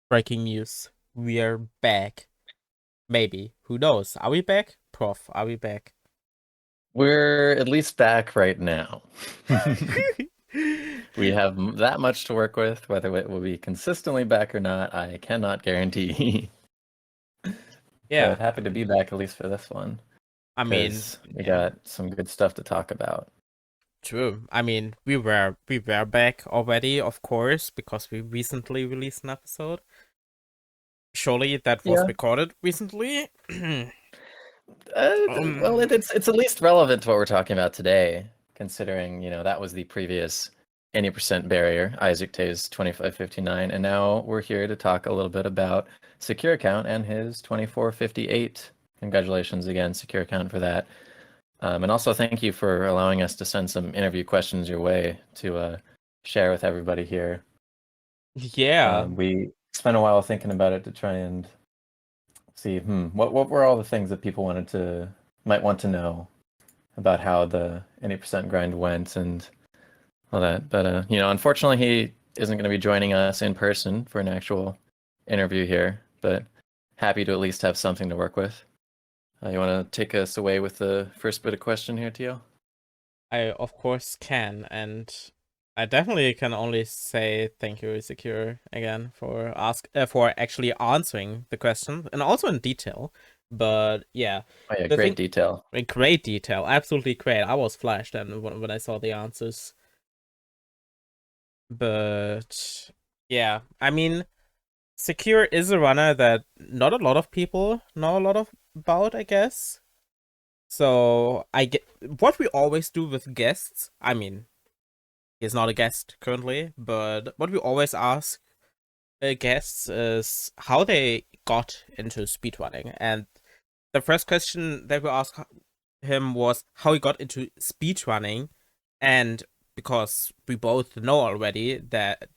Breaking news. We're back. Maybe. Who knows? Are we back? Prof, are we back? We're at least back right now. We have that much to work with. Whether it will be consistently back or not, I cannot guarantee. Yeah, But happy to be back at least for this one, I mean, because we yeah, got some good stuff to talk about. true. I mean, we were back already, of course, because we recently released an episode. Surely that was Yeah. recorded recently. Uh, well, um, it's at least relevant to what we're talking about today, considering, that was the previous 80% barrier, Isaac Tay's 2559, and now we're here to talk a little bit about Secure Account and his 2458. Congratulations again, Secure Account, for that. And also thank you for allowing us to send some interview questions your way to share with everybody here. yeah, We spent a while thinking about it to try and see, what were all the things that people might want to know about how the 80% grind went and all that. But unfortunately, he isn't going to be joining us in person for an actual interview here. But happy to at least have something to work with. You want to take us away with the first bit of question here, Tiyo? I of course can, and I definitely can only say thank you, Secure, again for actually answering the question and also in detail. But yeah, Oh yeah, the great thing detail. in great detail, absolutely great. I was flashed and when I saw the answers. But yeah, I mean, Secure is a runner that not a lot of people know a lot of about, I guess. So I get what we always do with guests. I mean, he's not a guest currently, but what we always ask guests is how they got into speedrunning. And the first question that we asked him was how he got into speedrunning. And because we both know already that,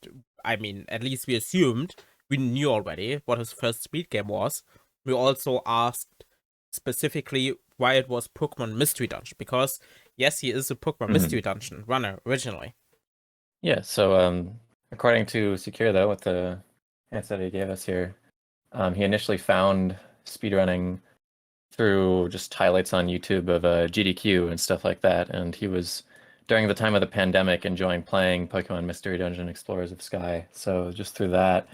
I mean, at least we assumed we knew already what his first speed game was, we also asked specifically why it was Pokemon Mystery Dungeon. Because, yes, he is a Pokemon Mhm. Mystery Dungeon runner originally. Yeah, so according to Secure, though, with the answer that he gave us here, he initially found speedrunning through just highlights on YouTube of GDQ and stuff like that. And he was, during the time of the pandemic, enjoying playing Pokemon Mystery Dungeon Explorers of Sky. So just through that,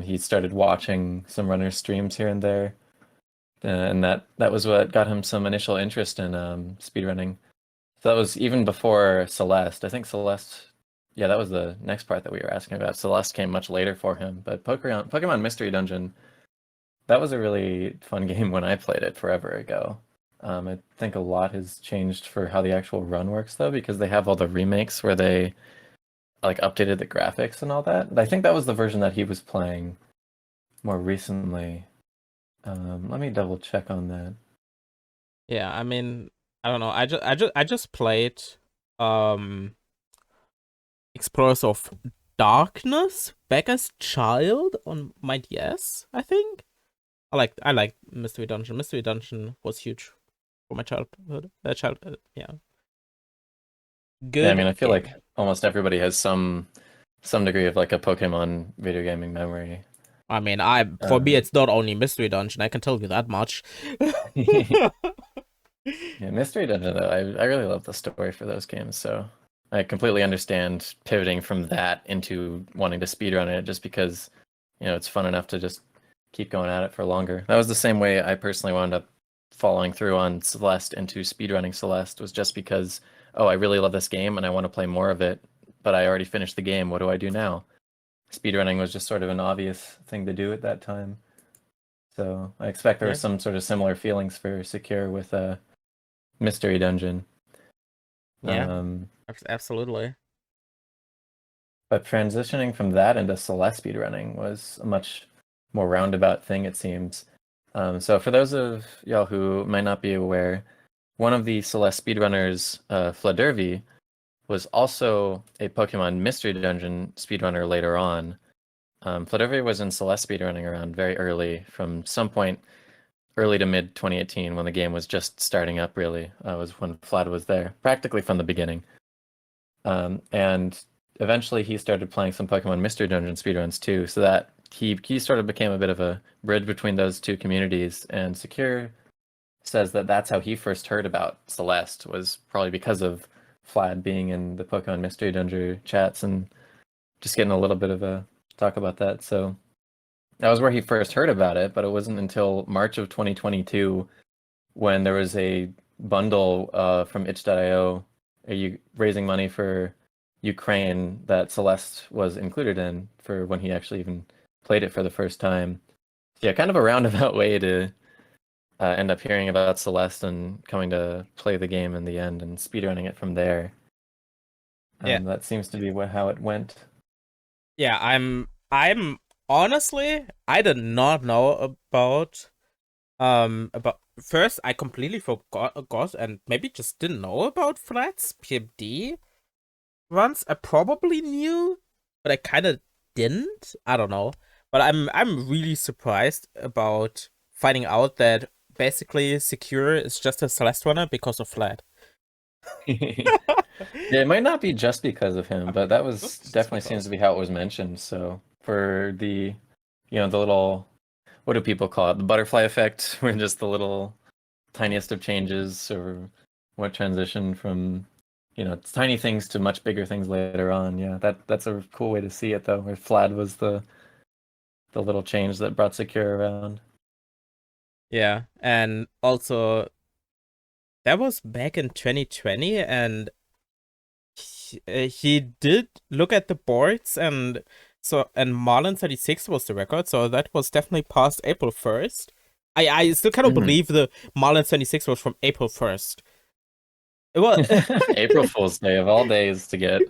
he started watching some runners' streams here and there. And that was what got him some initial interest in speedrunning. So that was even before Celeste. I think Celeste, yeah, that was the next part that we were asking about. Celeste came much later for him, but Pokemon Mystery Dungeon, that was a really fun game when I played it forever ago. I think a lot has changed for how the actual run works though, because they have all the remakes where they like updated the graphics and all that. I think that was the version that he was playing more recently. Let me double check on that. Yeah, I mean, I don't know. I just played um Explorers of Darkness back as child on my DS, I think. I like Mystery Dungeon. Mystery Dungeon was huge for my childhood. Yeah. Yeah, I Good mean, I feel like game. almost everybody has some degree of like a Pokemon video gaming memory. I mean, I for me Um, it's not only Mystery Dungeon, I can tell you that much. Yeah, Mystery Dungeon though, I really love the story for those games, so I completely understand pivoting from that into wanting to speedrun it just because, it's fun enough to just keep going at it for longer. That was the same way I personally wound up following through on Celeste into speedrunning Celeste, was just because, oh, I really love this game and I want to play more of it, but I already finished the game. What do I do now? Speedrunning was just sort of an obvious thing to do at that time. So I expect there were Yeah, some sort of similar feelings for Secure with Mystery Dungeon. yeah, Um, absolutely. but transitioning from that into Celeste speedrunning was a much more roundabout thing, it seems. So for those of y'all who might not be aware, one of the Celeste speedrunners, Fledervy, was also a Pokemon Mystery Dungeon speedrunner later on. Fledervy was in Celeste speedrunning around very early, from some point early to mid 2018 when the game was just starting up, really, was when Vlad was there, practically from the beginning. And eventually he started playing some Pokemon Mystery Dungeon speedruns too. So that he sort of became a bit of a bridge between those two communities, and Secure says that that's how he first heard about Celeste, was probably because of Flad being in the Pokemon Mystery Dungeon chats and just getting a little bit of a talk about that. So that was where he first heard about it, but it wasn't until March of 2022 when there was a bundle from itch.io raising money for Ukraine that Celeste was included in for when he actually even played it for the first time. So yeah, kind of a roundabout way to end up hearing about Celeste and coming to play the game in the end and speedrunning it from there. Yeah. That seems to be how it went. Yeah, I'm honestly, I did not know about first I completely forgot and maybe just didn't know about Flat's PMD runs. I probably knew, but I kind of didn't. I don't know. But I'm really surprised about finding out that basically Secure is just a Celeste runner because of Flat. Yeah, it might not be just because of him, I but mean, that was just definitely seems because. to be how it was mentioned. So for the, the little, what do people call it? The butterfly effect, where just the little tiniest of changes or what transition from, tiny things to much bigger things later on. Yeah, that's a cool way to see it though, where Flad was the little change that brought Secure around. Yeah, and also that was back in 2020, and he did look at the boards, and Marlin 36 was the record, so that was definitely past April 1st. I still cannot Mhm. believe the Marlin 76 was from April 1st. It was April Fool's Day of all days to get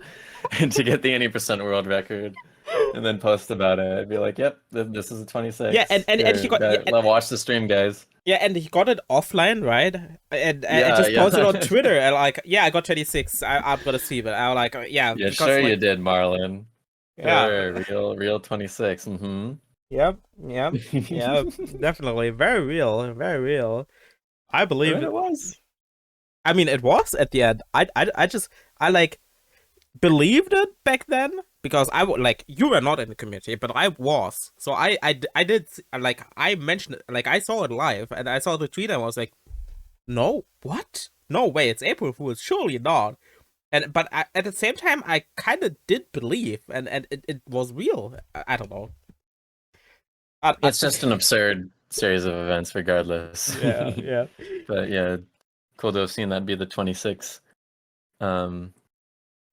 the any percent world record and then post about it. I'd be like, "Yep, this is a yeah, 26." and he Here, got watch the stream, guys. yeah, and he got it offline, right? And Yeah, just posted on yeah, Twitter, and like, yeah, I got 26. I'm gonna see, but I was like, yeah, yeah. because Sure, you like, did, Marlon. yeah, Sure, real 26. Mm-hmm. yep, yep, yeah, definitely, very real, very real. I I believe bet it. it was. I mean, it was at the end. I like believed it back then because like you were not in the community, but I was. So I did like I mentioned it, like I saw it live and I saw the tweet and I was like, no, what? No way, it's April Fool's, surely not. And but at the same time, I kind of did believe, and it was real. I don't know. I It's just an absurd series of events, regardless. yeah, yeah, But yeah, cool to have seen that be the 26. Um,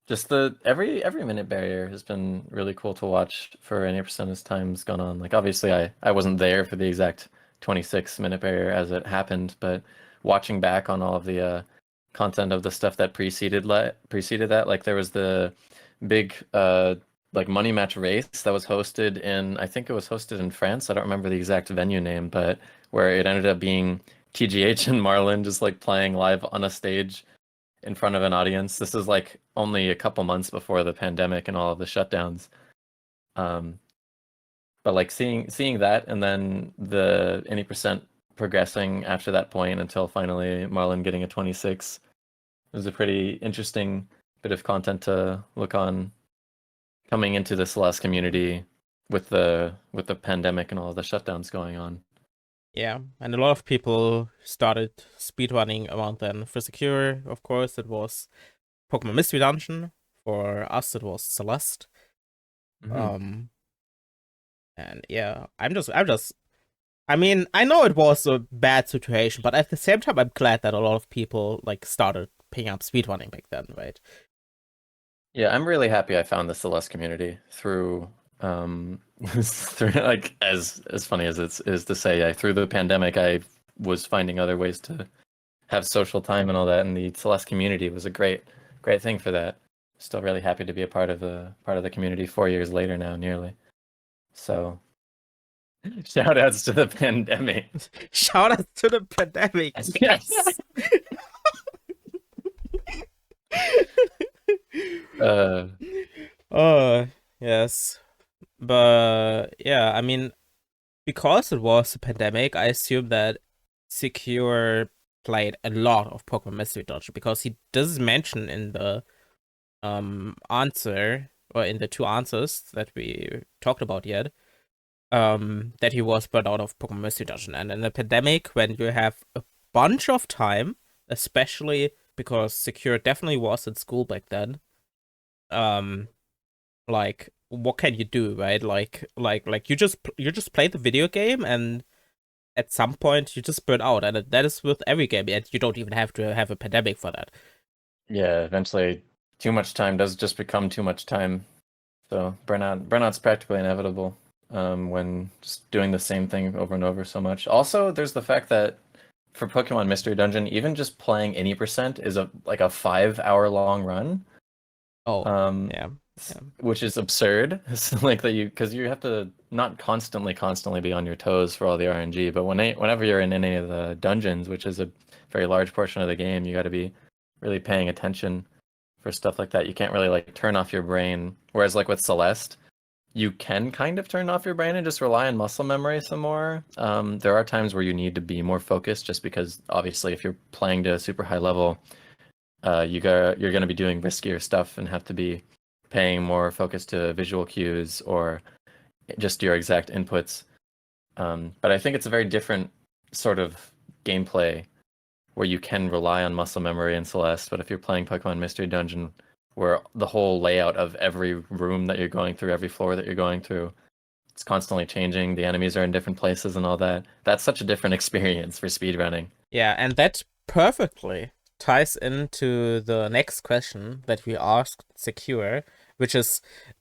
Just the every minute barrier has been really cool to watch for any percent as time's gone on. Like obviously I wasn't there for the exact 26-minute barrier as it happened, but watching back on all of the content of the stuff that preceded that, like there was the big like money match race that was hosted in, I think it was hosted in France. I don't remember the exact venue name, but where it ended up being TGH and Marlin just like playing live on a stage in front of an audience. This is like only a couple months before the pandemic and all of the shutdowns. Um, but like seeing that and then the any percent progressing after that point until finally Marlon getting a 26 was a pretty interesting bit of content to look on coming into the Celeste community with the pandemic and all of the shutdowns going on. yeah. And a lot of people started speedrunning around then. For Secure, of course, it was Pokemon Mystery Dungeon. For us, it was Celeste. Mhm. Um, and yeah, I mean, I know it was a bad situation, but at the same time, I'm glad that a lot of people like started picking up speedrunning back then, right? Yeah, I'm really happy I found the Celeste community through through like as funny as it is to say, through the pandemic I was finding other ways to have social time and all that, and the Celeste community was a great thing for that. Still really happy to be a part of the community 4 years later now, nearly. So shout outs to the pandemic. Shout out to the pandemic, yes. uh uh, yes, but yeah, I mean, because it was a pandemic, I assume that Secure played a lot of Pokemon Mystery Dungeon because he does mention in the answer or in the two answers that we talked about yet that he was burnt out of Pokemon Mystery Dungeon. And in a pandemic, when you have a bunch of time, especially because Secure definitely was in school back then, um, like what can you do, right? Like you just play the video game, and at some point you just burn out, and that is with every game, and you don't even have to have a pandemic for that. Yeah, eventually too much time does just become too much time. So burnout's practically inevitable when just doing the same thing over and over so much. Also, there's the fact that for Pokemon Mystery Dungeon, even just playing any percent is like a 5 hour long run. Oh, Um, yeah, yeah, which is absurd. It's like that because you have to not constantly be on your toes for all the RNG, but whenever you're in any of the dungeons, which is a very large portion of the game, you got to be really paying attention for stuff like that. You can't really like turn off your brain. Whereas like with Celeste, you can kind of turn off your brain and just rely on muscle memory some more. There are times where you need to be more focused, just because obviously if you're playing to a super high level, you're going to be doing riskier stuff and have to be paying more focus to visual cues or just your exact inputs. But I think it's a very different sort of gameplay where you can rely on muscle memory in Celeste. But if you're playing Pokemon Mystery Dungeon, where the whole layout of every room that you're going through, every floor that you're going through, it's constantly changing. The enemies are in different places and all that. That's such a different experience for speedrunning. yeah, and that perfectly ties into the next question that we asked Secure, which is,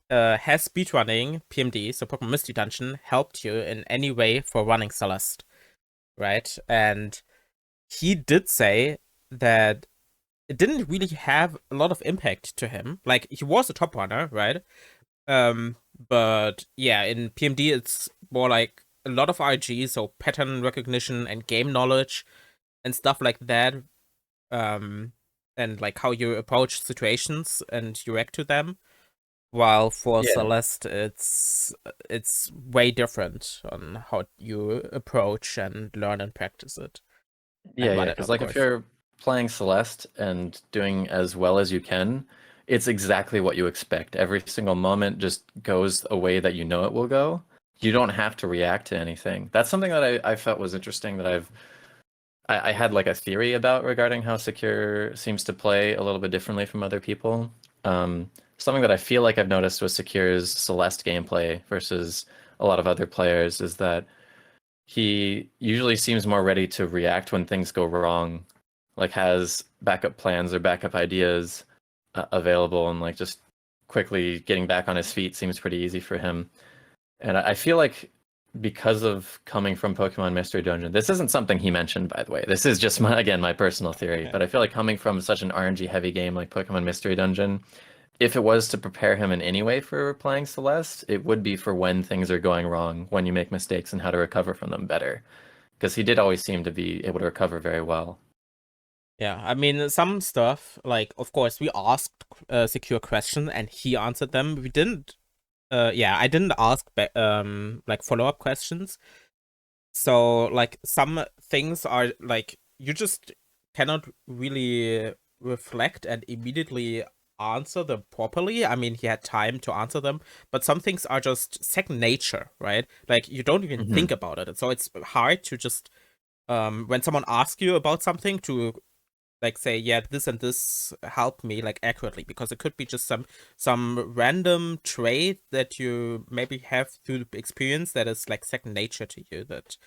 has speedrunning PMD, so Pokemon Mystery Dungeon, helped you in any way for running Celeste, right? And he did say that it didn't really have a lot of impact to him. Like, he was a top runner, right? But yeah, in PMD it's more like a lot of RG, so pattern recognition and game knowledge and stuff like that. Um, and like how you approach situations and you react to them. While for Yeah. Celeste, it's way different on how you approach and learn and practice it and Yeah, run it, because of like if course. you're playing Celeste and doing as well as you can, it's exactly what you expect. Every single moment just goes a way that you know it will go. You don't have to react to anything. That's something that I felt was interesting that I had like a theory about regarding how Secure seems to play a little bit differently from other people. Something that I feel like I've noticed with Secure's Celeste gameplay versus a lot of other players is that he usually seems more ready to react when things go wrong, like has backup plans or backup ideas available, and like just quickly getting back on his feet seems pretty easy for him. And I feel like because of coming from Pokemon Mystery Dungeon, this isn't something he mentioned, by the way. This is just my personal theory. Okay. But I feel like coming from such an RNG heavy game like Pokemon Mystery Dungeon, if it was to prepare him in any way for playing Celeste, it would be for when things are going wrong, when you make mistakes, and how to recover from them better. Because he did always seem to be able to recover very well. Yeah, I mean, some stuff, like, of course, we asked Secure questions and he answered them. We didn't, yeah, I didn't ask, like, follow-up questions. So, like, some things are, like, you just cannot really reflect and immediately answer them properly. I mean, he had time to answer them, but some things are just second nature, right? Like, you don't even Hmm. think about it. So it's hard to just, when someone asks you about something, to like say, yeah, this and this help me like accurately, because it could be just some random trait that you maybe have through experience that is like second nature to you, that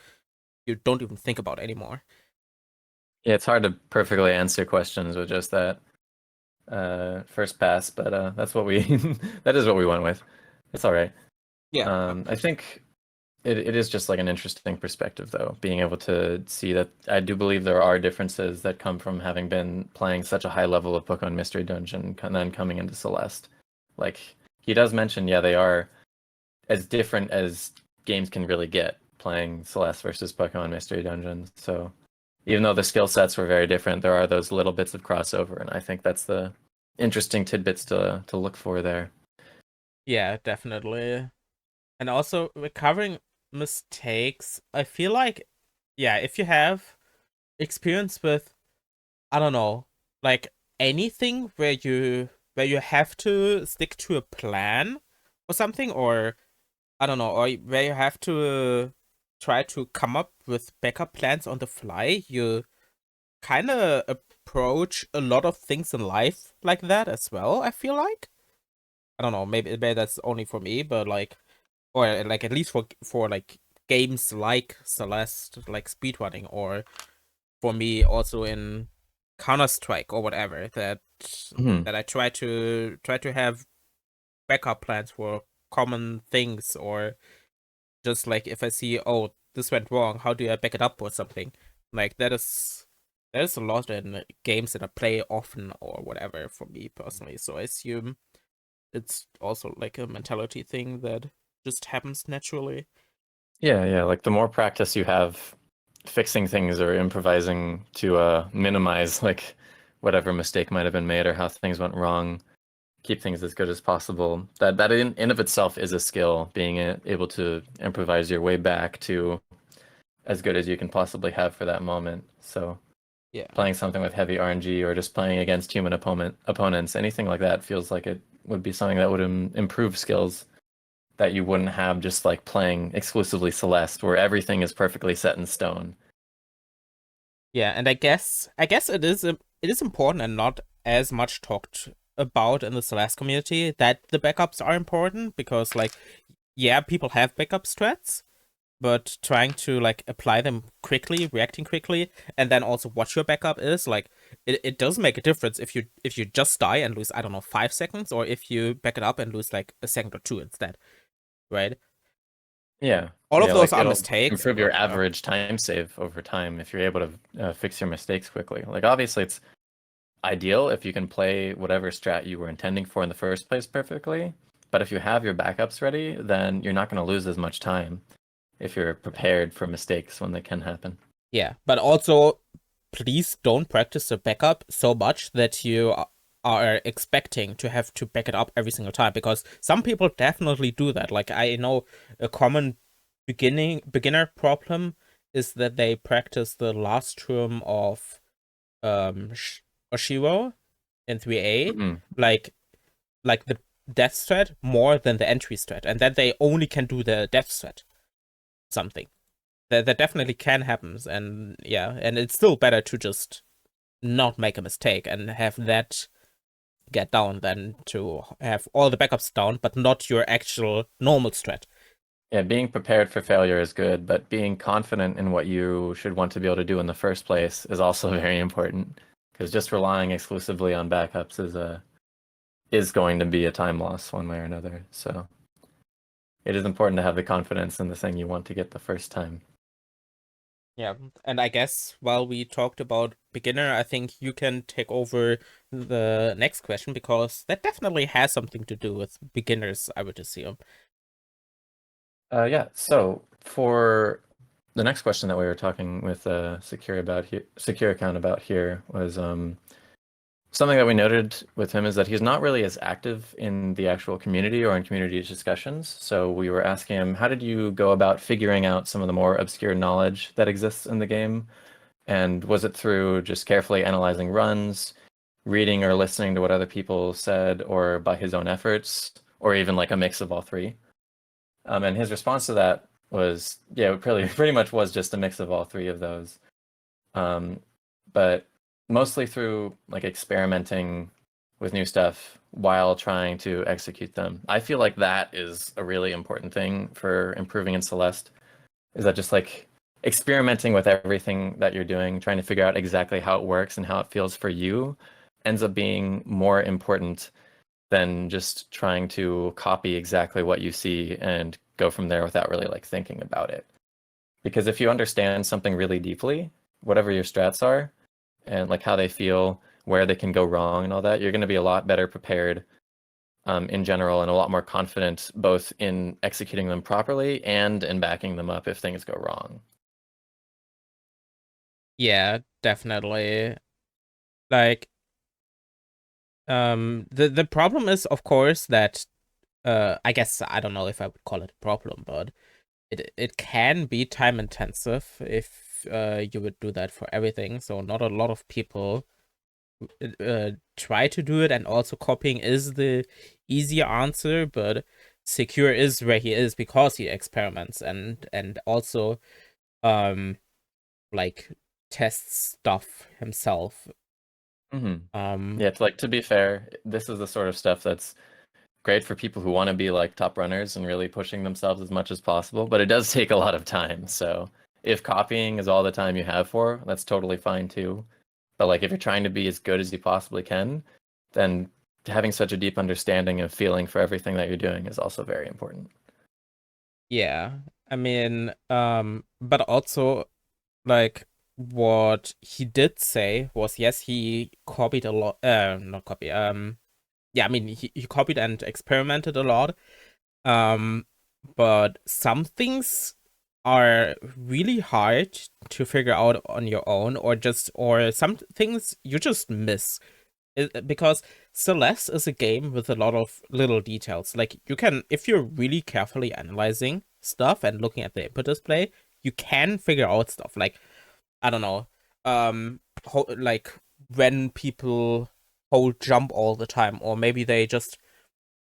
you don't even think about anymore. Yeah, it's hard to perfectly answer questions with just that first pass, but that's what we that is what we went with. It's all right. Yeah. I think it is just like an interesting perspective, though, being able to see that I do believe there are differences that come from having been playing such a high level of Pokemon Mystery Dungeon and then coming into Celeste. Like, he does mention, yeah, they are as different as games can really get playing Celeste versus Pokemon Mystery Dungeon. So even though the skill sets were very different, there are those little bits of crossover, and I think that's the interesting tidbits to look for there. Yeah, definitely. And also recovering mistakes, I feel like, yeah, if you have experience with, I don't know, like anything where you have to stick to a plan or something, or I don't know, or where you have to try to come up with backup plans on the fly. You kind of approach a lot of things in life like that as well, I feel like. I don't know, maybe that's only for me, but like, or like at least for like games like Celeste, like speedrunning, or for me also in Counter-Strike or whatever, that Mhm. I try to have backup plans for common things, or just like if I see, oh, this went wrong, how do I back it up or something? Like that is a lot in games that I play often or whatever for me personally. So I assume it's also like a mentality thing that just happens naturally. Yeah, yeah. Like the more practice you have fixing things or improvising to minimize like whatever mistake might have been made or how things went wrong, keep things as good as possible. That in of itself is a skill, being able to improvise your way back to as good as you can possibly have for that moment. So Yeah. playing something with heavy RNG or just playing against human opponents, anything like that feels like it would be something that would improve skills that you wouldn't have just like playing exclusively Celeste, where everything is perfectly set in stone. Yeah, and I guess it is important and not as much talked about in the Celeste community that the backups are important, because like, yeah, people have backup strats, but trying to like apply them quickly, reacting quickly, and then also what your backup is, like, it does make a difference if you just die and lose, I don't know, 5 seconds, or if you back it up and lose like a second or two instead, right? Yeah, All of yeah, those like are it'll mistakes, improve your but yeah. average time save over time if you're able to fix your mistakes quickly. Like obviously it's ideal if you can play whatever strat you were intending for in the first place perfectly, but if you have your backups ready, then you're not going to lose as much time if you're prepared for mistakes when they can happen. Yeah, but also please don't practice the backup so much that you are expecting to have to back it up every single time, because some people definitely do that. Like, I know a common beginner problem is that they practice the last term of Oshiro in 3A, Mhm. like the death strat more than the entry strat, and then they only can do the death strat something. That definitely can happen, and yeah, and it's still better to just not make a mistake and have that get down than to have all the backups down, but not your actual normal strat. Yeah, being prepared for failure is good, but being confident in what you should want to be able to do in the first place is also very important. Because just relying exclusively on backups is going to be a time loss one way or another. So it is important to have the confidence in the thing you want to get the first time. Yeah, and I guess while we talked about beginner, I think you can take over the next question, because that definitely has something to do with beginners, I would assume. Yeah, so for the next question that we were talking with secure account about here was something that we noted with him is that he's not really as active in the actual community or in community discussions. So we were asking him, how did you go about figuring out some of the more obscure knowledge that exists in the game? And was it through just carefully analyzing runs, reading or listening to what other people said, or by his own efforts, or even like a mix of all three? And his response to that was, yeah, it pretty much was just a mix of all three of those. Um, but mostly through like experimenting with new stuff while trying to execute them. I feel like that is a really important thing for improving in Celeste, is that just like experimenting with everything that you're doing, trying to figure out exactly how it works and how it feels for you ends up being more important than just trying to copy exactly what you see and go from there without really like thinking about it. Because if you understand something really deeply, whatever your strats are, and like how they feel, where they can go wrong and all that, you're going to be a lot better prepared in general and a lot more confident both in executing them properly and in backing them up if things go wrong. Yeah, definitely. Like, the problem is, of course, that I guess I don't know if I would call it a problem, but it can be time intensive if you would do that for everything. So not a lot of people try to do it, and also copying is the easier answer. But Secure is where he is because he experiments and also um like tests stuff himself. Hmm. Um Yeah, it's like to be fair, this is the sort of stuff that's great for people who want to be like top runners and really pushing themselves as much as possible, but it does take a lot of time. So if copying is all the time you have for, that's totally fine too. But like if you're trying to be as good as you possibly can, then having such a deep understanding and feeling for everything that you're doing is also very important. yeah. I mean, but also like what he did say was yes, he copied a lot not copy. Yeah, I mean he copied and experimented a lot. Um, but some things are really hard to figure out on your own, or some things you just miss. Because Celeste is a game with a lot of little details. Like you can, if you're really carefully analyzing stuff and looking at the input display, you can figure out stuff. Like I don't know, like when people hold jump all the time, or maybe they just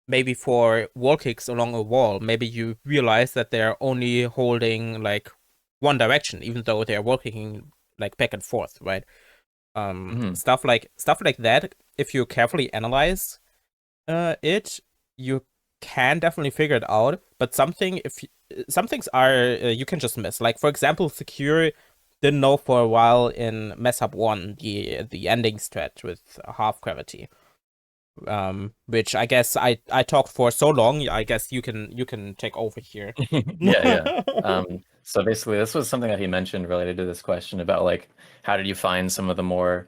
maybe for wall kicks along a wall, maybe you realize that they're only holding like one direction, even though they're wall kicking like back and forth, right? Hmm. Stuff like that. If you carefully analyze it, you can definitely figure it out. But some things are you can just miss. Like for example, Secure didn't know for a while in Mess Up One the ending stretch with half gravity. Which I guess I talked for so long. I guess you can take over here. Yeah, yeah. So basically, this was something that he mentioned related to this question about like how did you find some of the more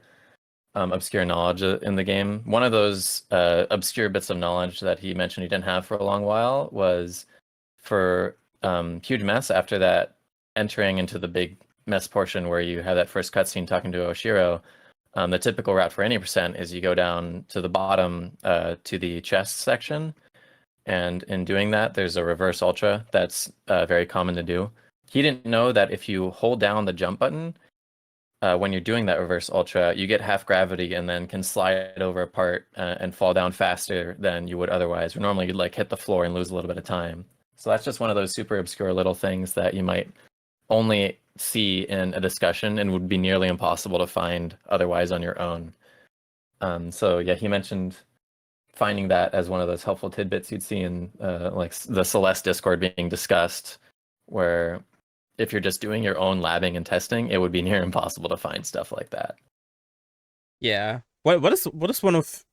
obscure knowledge in the game. One of those obscure bits of knowledge that he mentioned he didn't have for a long while was for Huge Mess. After that, entering into the big mess portion where you have that first cutscene talking to Oshiro, the typical route for any percent is you go down to the bottom to the chest section, and in doing that, there's a reverse ultra that's very common to do. He didn't know that if you hold down the jump button, when you're doing that reverse ultra, you get half gravity and then can slide over a part and fall down faster than you would otherwise. Or normally you'd like hit the floor and lose a little bit of time. So that's just one of those super obscure little things that you might only see in a discussion and would be nearly impossible to find otherwise on your own. So yeah, he mentioned finding that as one of those helpful tidbits you'd see in like the Celeste Discord being discussed, where if you're just doing your own labbing and testing, it would be near impossible to find stuff like that. Yeah. What is one of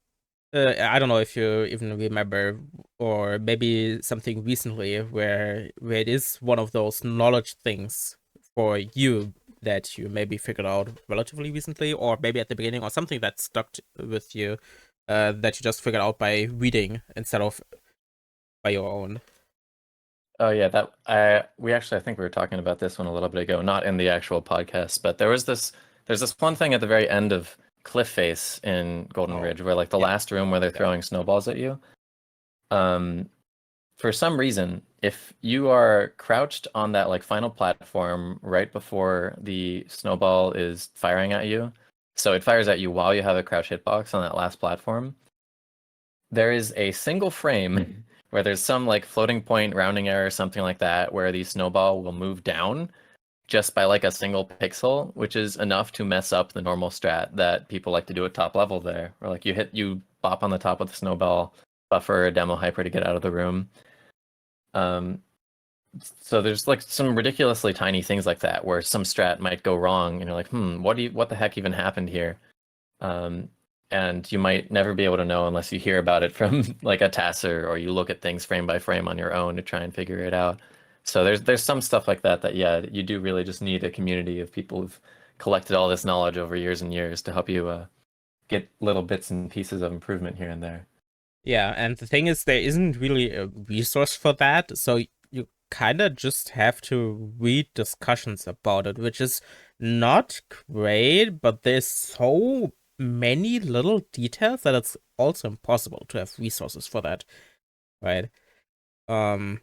I don't know if you even remember, or maybe something recently where it is one of those knowledge things for you that you maybe figured out relatively recently, or maybe at the beginning, or something that with you, that you just figured out by reading instead of by your own. Oh yeah, that I think we were talking about this one a little bit ago, not in the actual podcast, but there's this one thing at the very end of Cliff Face in Golden Oh, Ridge where like the yeah, last room where they're yeah, throwing snowballs at you. Um, for some reason, if you are crouched on that like final platform right before the snowball is firing at you, so it fires at you while you have a crouch hitbox on that last platform, there is a single frame where there's some like floating point rounding error or something like that where the snowball will move down just by like a single pixel, which is enough to mess up the normal strat that people like to do at top level there. Or like you bop on the top of the snowball, buffer a demo hyper to get out of the room. Um, so there's like some ridiculously tiny things like that where some strat might go wrong and you're like, what the heck even happened here? Um, and you might never be able to know unless you hear about it from like a tasser or you look at things frame by frame on your own to try and figure it out. So there's some stuff like that yeah, you do really just need a community of people who've collected all this knowledge over years and years to help you get little bits and pieces of improvement here and there. yeah. And the thing is, there isn't really a resource for that, so you kind of just have to read discussions about it, which is not great. But there's so many little details that it's also impossible to have resources for that, right? Um,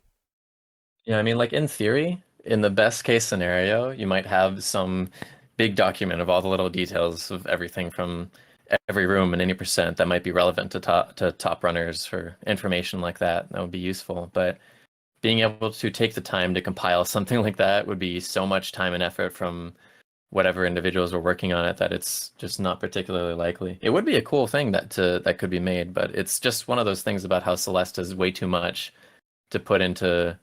Yeah, I mean, like in theory, in the best case scenario, you might have some big document of all the little details of everything from every room and any percent that might be relevant to top runners for information like that. That would be useful. But being able to take the time to compile something like that would be so much time and effort from whatever individuals were working on it that it's just not particularly likely. It would be a cool thing that could be made, but it's just one of those things about how Celeste is way too much to put into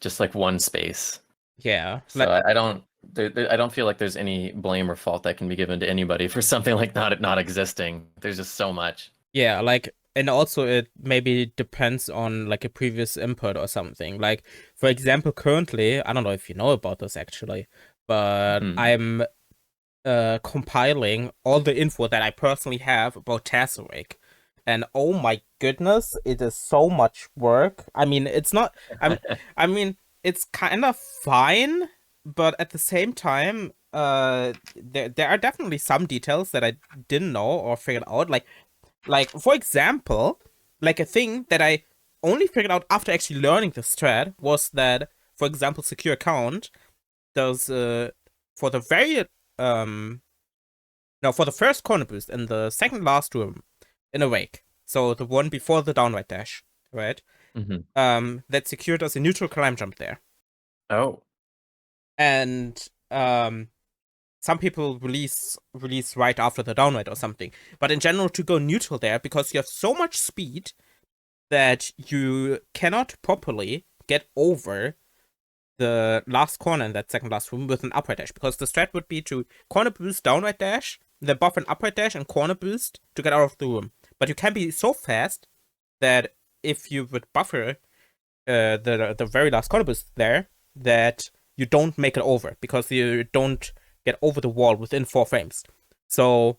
just like one space. Yeah, So I don't feel like there's any blame or fault that can be given to anybody for something like not existing. There's just so much. yeah, like, and also it maybe depends on like a previous input or something. Like, for example, currently, I don't know if you know about this actually, but Hmm. I'm compiling all the info that I personally have about Tesseract. And oh my goodness, it is so much work. I mean, it's not I'm I mean, it's kind of fine, but at the same time, there are definitely some details that I didn't know or figured out. Like for example, like a thing that I only figured out after actually learning this thread was that, for example, secure account does for the very um no, for the first corner boost in the second last room in Awake, so the one before the downright dash, right? Hmm. That secure does a neutral climb jump there, Oh, and some people release right after the downright or something. But in general, to go neutral there, because you have so much speed that you cannot properly get over the last corner in that second last room with an upright dash, because the strat would be to corner boost, downright dash, then buff an upright dash and corner boost to get out of the room. But you can be so fast that if you would buffer the very last corner boost there, that you don't make it over because you don't get over the wall within 4 frames. So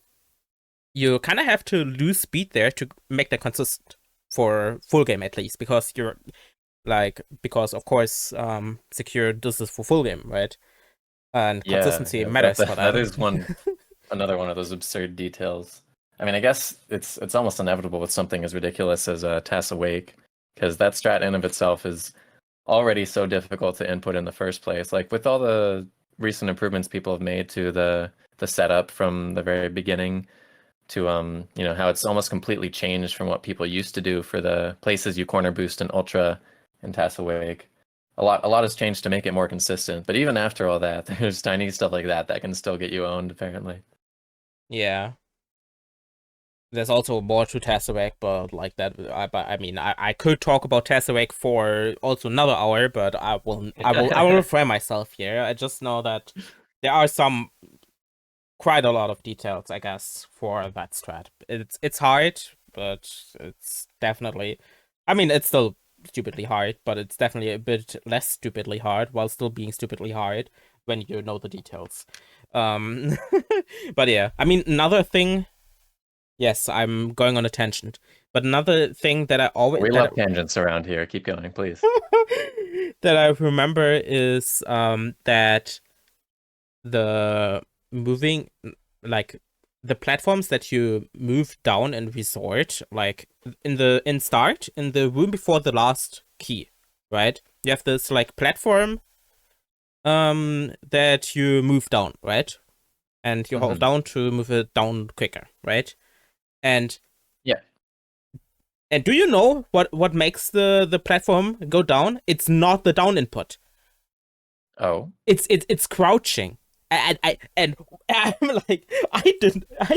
you kind of have to lose speed there to make that consistent for full game at least, because you're like, because of course secure does this for full game, right? And yeah, consistency yeah. matters for That that. is another one of those absurd details. I mean, I guess it's almost inevitable with something as ridiculous as a TAS Awake, because that strat in of itself is already so difficult to input in the first place. Like with all the recent improvements people have made to the setup from the very beginning to how it's almost completely changed from what people used to do for the places you corner boost and ultra and TAS Awake. A lot has changed to make it more consistent, but even after all that, there's tiny stuff like that that can still get you owned, apparently. Yeah. There's also more to Tesseract, but like that, I mean, I could talk about Tesseract for also another hour, but I will refrain myself here. I just know that there are quite a lot of details, I guess, for that strat. It's hard, but it's definitely, I mean, it's still stupidly hard, but it's definitely a bit less stupidly hard while still being stupidly hard when you know the details. Um, but yeah, I mean, another thing. Yes, I'm going on a tangent. But another thing that I always We love tangents around here. Keep going, please. that I remember is that the moving, like, the platforms that you move down in resort, like in start in the room before the last key, right? You have this like platform that you move down, right? And you hold Hmm. down to move it down quicker, right? And Yeah. And do you know what makes the platform go down? It's not the down input. Oh. It's crouching. And I'm like, I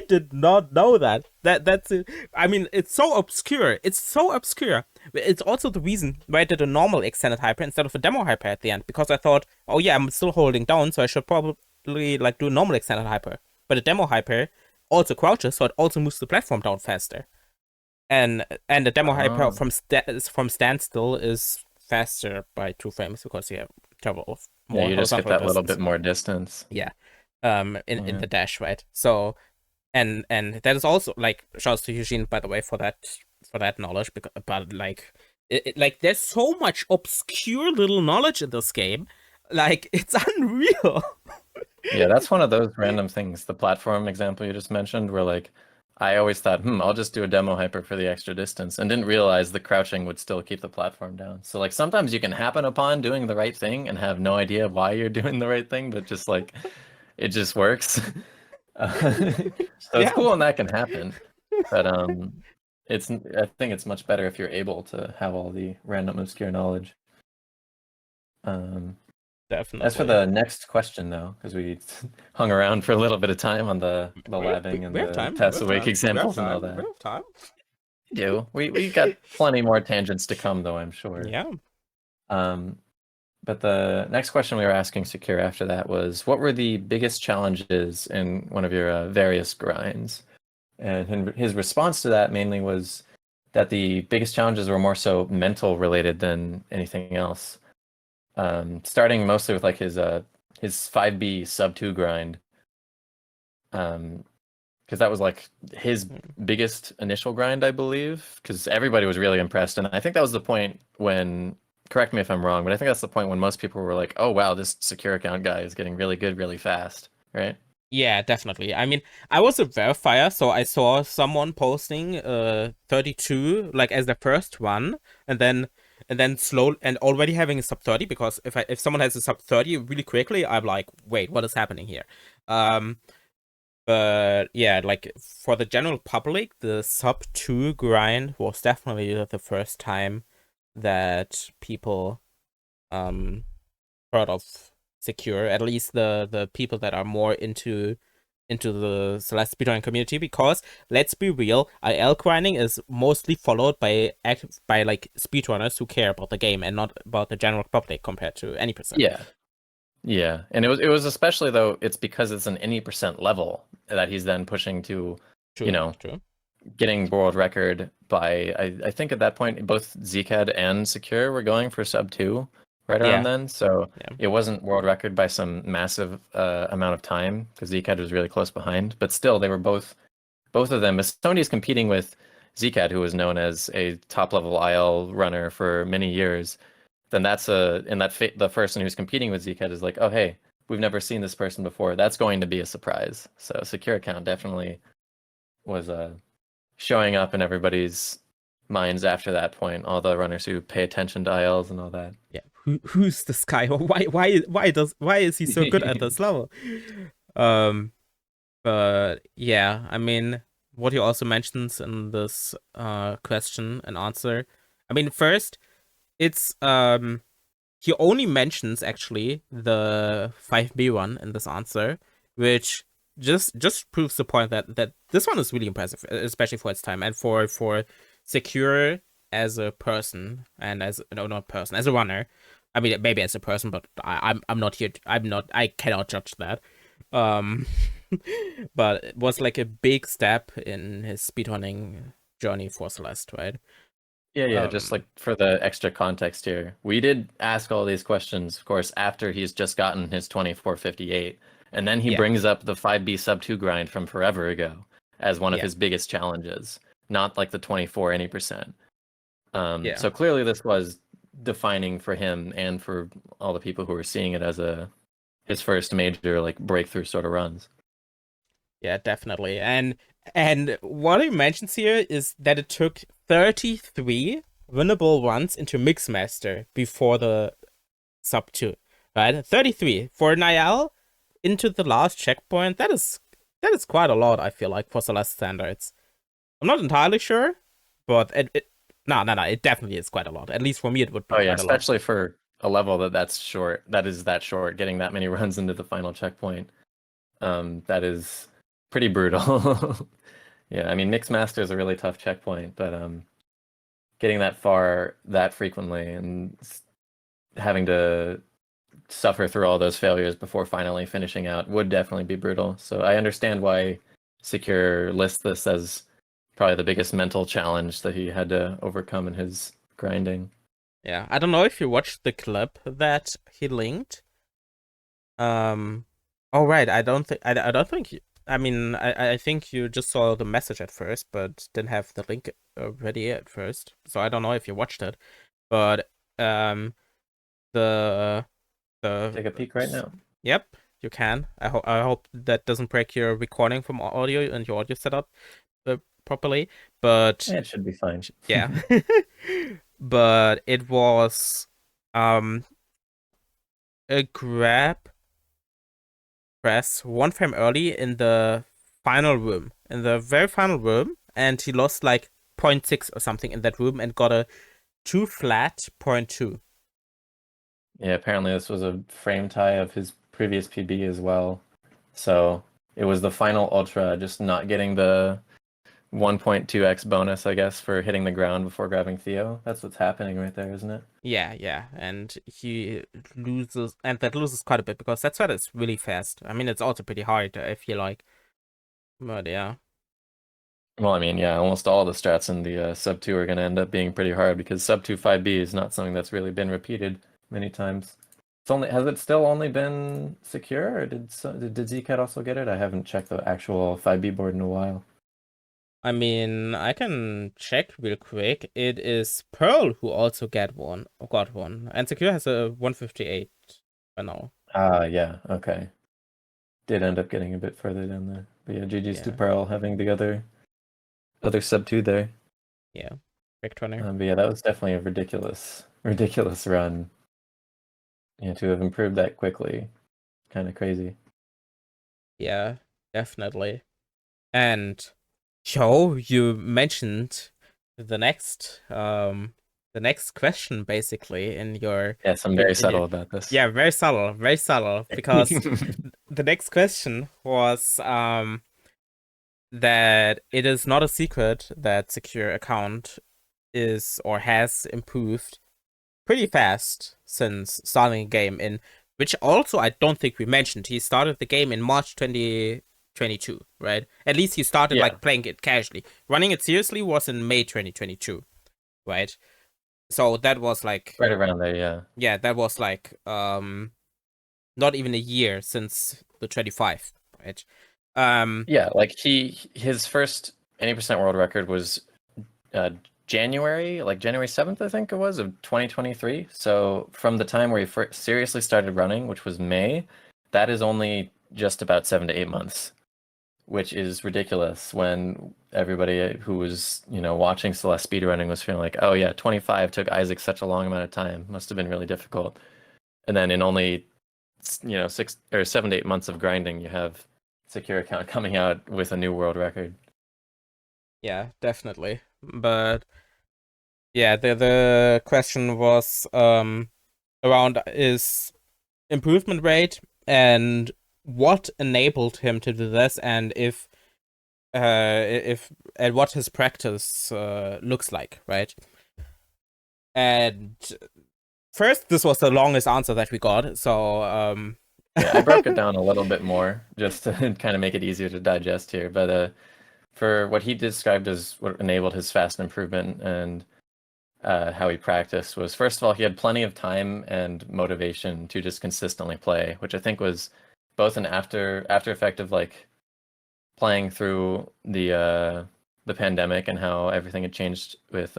did not know that. That's it. I mean, it's so obscure. It's so obscure. It's also the reason why I did a normal extended hyper instead of a demo hyper at the end, because I thought, oh yeah, I'm still holding down, so I should probably like do a normal extended hyper. But a demo hyper also crouches, so it also moves the platform down faster. And the demo hyper Oh. from standstill is faster by 2 frames because you have travel Yeah, more you just get horizontal that little distance. bit more distance. Yeah. In Yeah. the dash, right? So and that is also like, shouts to Eugene, by the way, for that knowledge, because but like like there's so much obscure little knowledge in this game, like it's unreal. Yeah, that's one of those random things. The platform example you just mentioned, where like I always thought, I'll just do a demo hyper for the extra distance, and didn't realize the crouching would still keep the platform down. So like sometimes you can happen upon doing the right thing and have no idea why you're doing the right thing, but just like it just works. Uh, So it's Yeah, cool when that can happen, but I think it's much better if you're able to have all the random obscure knowledge. Um, as for definitely. the next question, though, because we hung around for a little bit of time on the labbing and We have the time. We pass have awake time. We have examples and all time. We that. have time. We do. We got plenty more tangents to come, though, I'm sure. Yeah. Um, but the next question we were asking Secure after that was, what were the biggest challenges in one of your various grinds? And his response to that mainly was that the biggest challenges were more so mental related than anything else. Starting mostly with like his 5B sub 2 grind. Because that was like his biggest initial grind, I believe, because everybody was really impressed. And I think that was the point when, correct me if I'm wrong, but I think that's the point when most people were like, oh, wow, this secure account guy is getting really good really fast, right? Yeah, definitely. I mean, I was a verifier, so I saw someone posting 32 like as the first one, and then slow and already having a sub 30, because if someone has a sub 30 really quickly, I'm like, wait, what is happening here? Um but yeah, like for the general public, the sub 2 grind was definitely the first time that people um heard of secure, at least the people that are more into the Celeste speedrunning community, because let's be real, IL grinding is mostly followed by like speedrunners who care about the game and not about the general public compared to any percent. Yeah. Yeah. And it was especially though, it's because it's an any percent level that he's then pushing to, you True, know, true. getting world record by I think at that point both Zcad and Secure were going for sub 2 right around Yeah, then. So yeah, it wasn't world record by some massive amount of time because Zcad was really close behind. But still, they were both of them. If somebody's competing with Zcad, who was known as a top level IL runner for many years, then that's the person who's competing with Zcad is like, oh hey, we've never seen this person before. That's going to be a surprise. So secure account definitely was showing up in everybody's minds after that point. All the runners who pay attention to ILs and all that. yeah. Who's this guy? Why is he so good at this level? Um, but yeah, I mean, what he also mentions in this question and answer. I mean, first, it's he only mentions actually the 5B one in this answer, which just proves the point that this one is really impressive, especially for its time and for secure as a person and as no not person as a runner. I mean, maybe as a person, but I'm not here. I cannot judge that. Um, but it was like a big step in his speedrunning journey for Celeste, right? Yeah, just Um, like for the extra context here, we did ask all these questions, of course, after he's just gotten his 2458, and then he yeah, brings up the 5B sub 2 grind from forever ago as one of yeah, his biggest challenges, not like the 24 any percent. yeah. So clearly this was defining for him and for all the people who were seeing it as his first major like breakthrough sort of runs. Yeah, definitely. And what he mentions here is that it took 33 winnable runs into Mixmaster before the sub 2. Right? 33 for Niall into the last checkpoint. That is quite a lot, I feel like, for Celeste standards. I'm not entirely sure, but no, it definitely is quite a lot. At least for me it would be Oh yeah, quite a lot. especially for a level that's short, that is that short, getting that many runs into the final checkpoint. That is pretty brutal. Yeah, I mean, Mixed Master is a really tough checkpoint, but getting that far that frequently and having to suffer through all those failures before finally finishing out would definitely be brutal. So I understand why Secure lists this as probably the biggest mental challenge that he had to overcome in his grinding. Yeah, I don't know if you watched the clip that he linked. Um, oh right, I don't think I mean I think you just saw the message at first, but didn't have the link ready at first. So I don't know if you watched it, but um the the Take a peek right now. yep, you can. I hope that doesn't break your recording from audio and your audio setup properly. But It should be fine. yeah, but it was um a grab press one frame early in the final room, in the very final room, and he lost like 0.6 or something in that room and got a 2 flat 0.2. Yeah, apparently this was a frame tie of his previous PB as well. So it was the final ultra, just not getting the 1.2x bonus, I guess, for hitting the ground before grabbing Tiyo. That's what's happening right there, isn't it? Yeah, and he loses, and that loses quite a bit because that sweat is really fast. I mean, it's also pretty hard, I feel like. But yeah. Well, I mean, yeah, almost all the strats in the sub 2 are going to end up being pretty hard because sub 2 5B is not something that's really been repeated many times. Has it still only been secure, or did Zcat also get it? I haven't checked the actual 5B board in a while. I mean, I can check real quick. It is Pearl who also got one. And Secure has a 158 by now. Yeah, okay. Did end up getting a bit further down there. But yeah, GG's to Yeah. Pearl having the other sub 2 there. Yeah. Big turner. But yeah, that was definitely a ridiculous run. Yeah, to have improved that quickly. Kind of crazy. Yeah, definitely. And Joe, you mentioned the next question basically in your Yes, I'm in, very in your subtle about this. yeah, very subtle because the next question was that it is not a secret that secure account is or has improved pretty fast since starting a game in which also I don't think we mentioned. He started the game in March 2022, right? At least he started Yeah, like playing it casually. Running it seriously was in May 2022, right? So that was like right around there, yeah. yeah, that was like not even a year since the 25, right? Yeah, like his first 80% world record was uh January 7th, I think it was, of 2023. So from the time where he first seriously started running, which was May, that is only just about 7 to 8 months, which is ridiculous when everybody who was, watching Celeste speedrunning was feeling like, oh yeah, 25 took Isaac such a long amount of time. Must have been really difficult. And then in only, 6 or 7 to 8 months of grinding, you have secure account coming out with a new world record. Yeah, definitely. But yeah, the question was around his improvement rate and what enabled him to do this, and if and what his practice looks like, right? And first, this was the longest answer that we got, so Yeah, I broke it down a little bit more just to kind of make it easier to digest here. But for what he described as what enabled his fast improvement and how he practiced was, first of all, he had plenty of time and motivation to just consistently play, which I think was both an after effect of like playing through the pandemic and how everything had changed with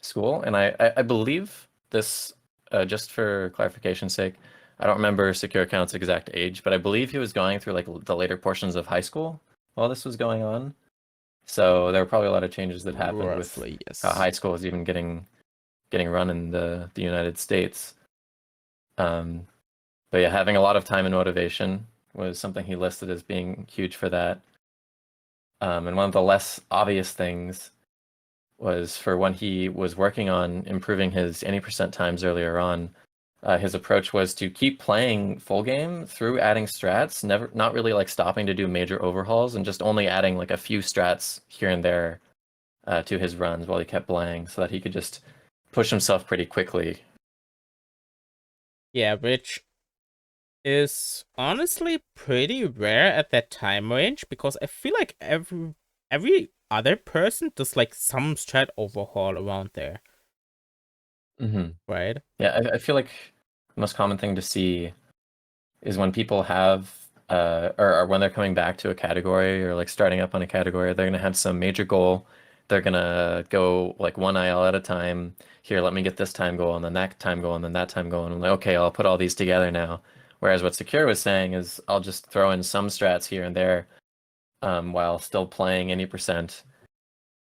school. And I believe this, just for clarification's sake, I don't remember Secure Account's exact age, but I believe he was going through like the later portions of high school while this was going on. So there were probably a lot of changes that happened with roughly how yes. high school was even getting run in the United States. But yeah, having a lot of time and motivation was something he listed as being huge for that. And one of the less obvious things was for when he was working on improving his 80% times earlier on. His approach was to keep playing full game through adding strats, not really like stopping to do major overhauls, and just only adding like a few strats here and there to his runs while he kept playing, so that he could just push himself pretty quickly. Yeah, which is honestly pretty rare at that time range because I feel like every other person does like some strat overhaul around there, Mm-hmm. right? Yeah, I feel like the most common thing to see is when people have or when they're coming back to a category or like starting up on a category, they're gonna have some major goal. They're gonna go like one IL at a time. Here, let me get this time goal, and then that time goal, and then that time goal, and I'm like, okay, I'll put all these together now. Whereas what Secure was saying is, I'll just throw in some strats here and there, while still playing any percent.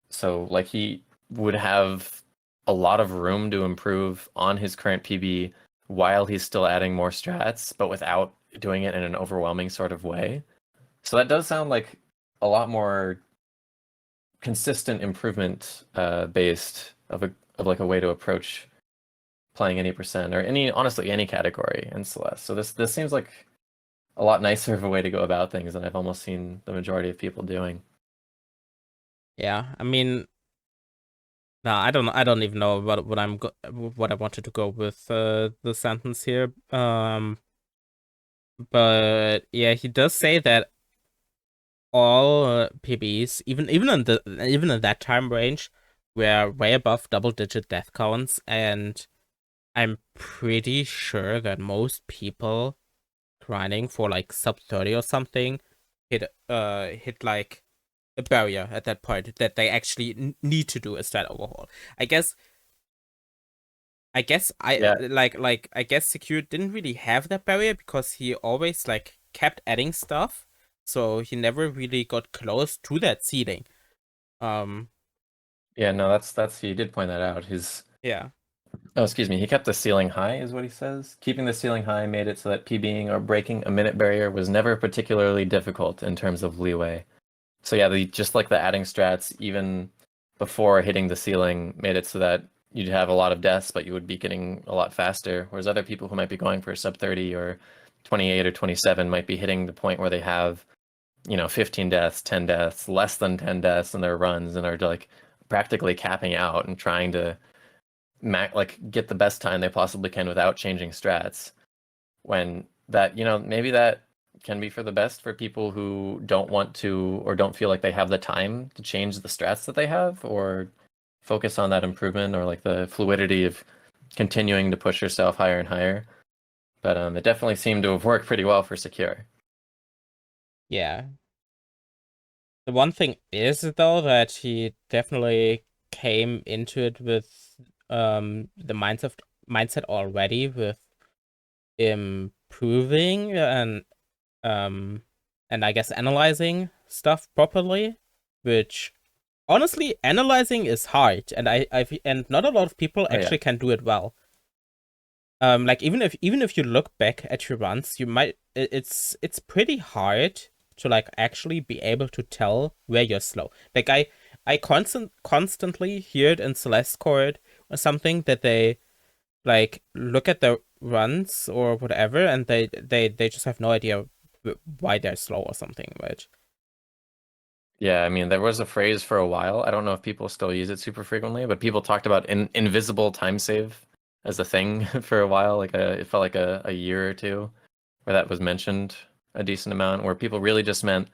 So like he would have a lot of room to improve on his current PB while he's still adding more strats, but without doing it in an overwhelming sort of way. So that does sound like a lot more consistent improvement based of like a way to approach playing any percent or any honestly any category in Celeste. So this seems like a lot nicer of a way to go about things than I've almost seen the majority of people doing. Yeah, I mean, no, I don't even know what I wanted to go with the sentence here. But yeah, he does say that all PBs, even in that time range, were way above double-digit death counts, and I'm pretty sure that most people grinding for like sub 30 or something hit like a barrier at that point that they actually need to do a stat overhaul. I guess Yeah, I guess Secure didn't really have that barrier because he always like kept adding stuff, so he never really got close to that ceiling. Um, yeah, no, that's he did point that out. His yeah, Oh, excuse me. He kept the ceiling high, is what he says. Keeping the ceiling high made it so that PBing or breaking a minute barrier was never particularly difficult in terms of leeway. So yeah, just like the adding strats, even before hitting the ceiling, made it so that you'd have a lot of deaths, but you would be getting a lot faster. Whereas other people who might be going for sub 30 or 28 or 27 might be hitting the point where they have, 15 deaths, 10 deaths, less than 10 deaths in their runs, and are like practically capping out and trying to like get the best time they possibly can without changing strats. When that, maybe that can be for the best for people who don't want to or don't feel like they have the time to change the strats that they have or focus on that improvement or like the fluidity of continuing to push yourself higher and higher. But it definitely seemed to have worked pretty well for Secure. yeah. The one thing is though that he definitely came into it with the mindset already with improving um and I guess analyzing stuff properly, which honestly analyzing is hard, and and not a lot of people Oh yeah. actually can do it well. Like even if you look back at your runs, you might it's pretty hard to like actually be able to tell where you're slow. Like I constantly hear it in Celeste Court or something that they like look at the runs or whatever, and they just have no idea why they're slow or something, right? Yeah, I mean, there was a phrase for a while. I don't know if people still use it super frequently, but people talked about invisible time save as a thing for a while. It felt like a year or two where that was mentioned a decent amount, where people really just meant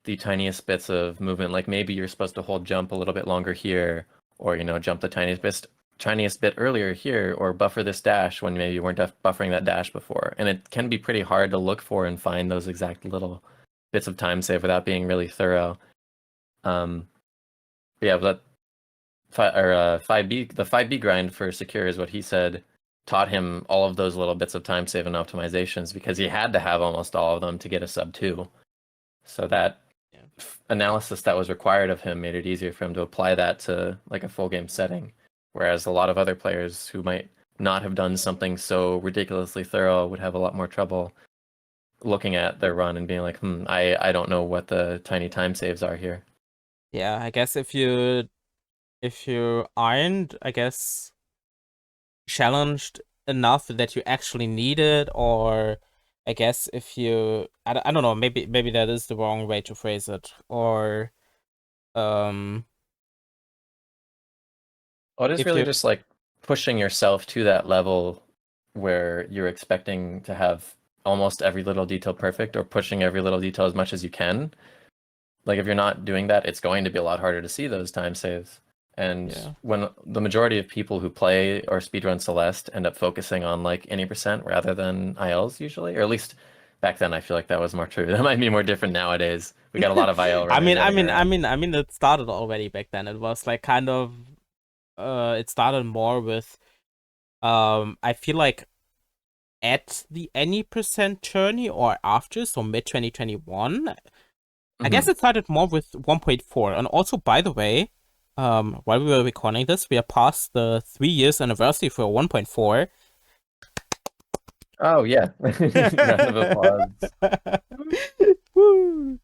the tiniest bits of movement. Like maybe you're supposed to hold jump a little bit longer here, or jump the tiniest bit earlier here, or buffer this dash when maybe you weren't buffering that dash before. And it can be pretty hard to look for and find those exact little bits of time save without being really thorough. Um, yeah, but 5B, the 5B grind for Secure is what he said taught him all of those little bits of time save and optimizations because he had to have almost all of them to get a sub 2. So that Yeah. analysis that was required of him made it easier for him to apply that to like a full game setting. Whereas a lot of other players who might not have done something so ridiculously thorough would have a lot more trouble looking at their run and being like, I don't know what the tiny time saves are here. Yeah, I guess if you aren't, I guess, challenged enough that you actually need it, or I guess if you, I don't know, maybe that is the wrong way to phrase it, or um, Oh, it is if really you, just like pushing yourself to that level where you're expecting to have almost every little detail perfect or pushing every little detail as much as you can. Like if you're not doing that, it's going to be a lot harder to see those time saves. And yeah, when the majority of people who play or speedrun Celeste end up focusing on like any percent rather than ILs usually, or at least back then I feel like that was more true. That might be more different nowadays. We got a lot of IL runners running around. I mean, it started already back then. It was like kind of, it started more with, I feel like at the any percent journey or after, so mid 2021. I guess Mhm. it started more with 1.4. And also, by the way, while we were recording this, we are past the 3 years anniversary for 1.4. Oh yeah. Round of applause. Woo!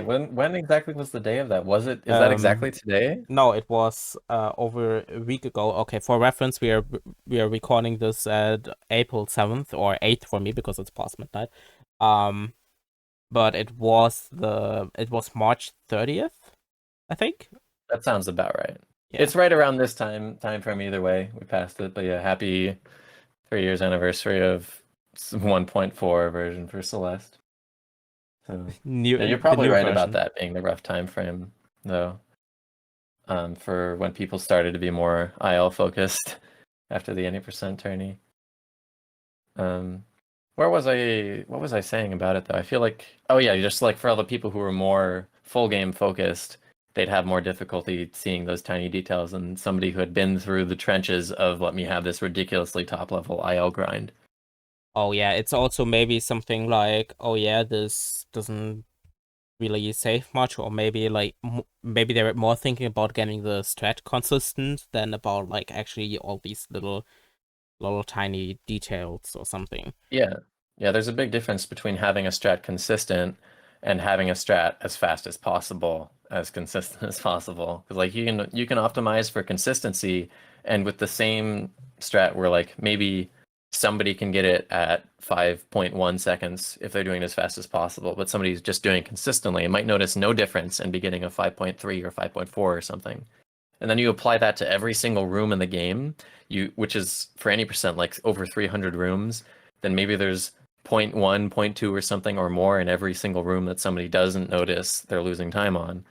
When exactly was the day of that? Is that Um, exactly today? no, it was over a week ago. Okay, for reference, we are recording this at April 7th or 8th for me because it's past midnight. Um, but it was March 30th, I think. That sounds about right. Yeah. It's right around this time frame either way. We passed it, but yeah, happy 3 years anniversary of 1.4 version for Celeste. So yeah, you're The probably new right about version. that being the rough time frame though. For when people started to be more IL focused after the any percent tourney. Um, where was I? What was I saying about it though? I feel like, oh yeah, just like for all the people who were more full game focused, they'd have more difficulty seeing those tiny details than somebody who had been through the trenches of let me have this ridiculously top level IL grind. Oh yeah, it's also maybe something like, oh yeah, this doesn't really save much, or maybe like maybe they're more thinking about getting the strat consistent than about like actually all these little tiny details or something. Yeah. Yeah, there's a big difference between having a strat consistent and having a strat as fast as possible, as consistent as possible. Because like you can optimize for consistency and with the same strat where like maybe somebody can get it at 5.1 seconds if they're doing it as fast as possible, but somebody's just doing it consistently and might notice no difference and be getting a 5.3 or 5.4 or something. And then you apply that to every single room in the game, which is for any percent like over 300 rooms, then maybe there's zero point 0.1, zero point 0.2 or something or more in every single room that somebody doesn't notice they're losing time on.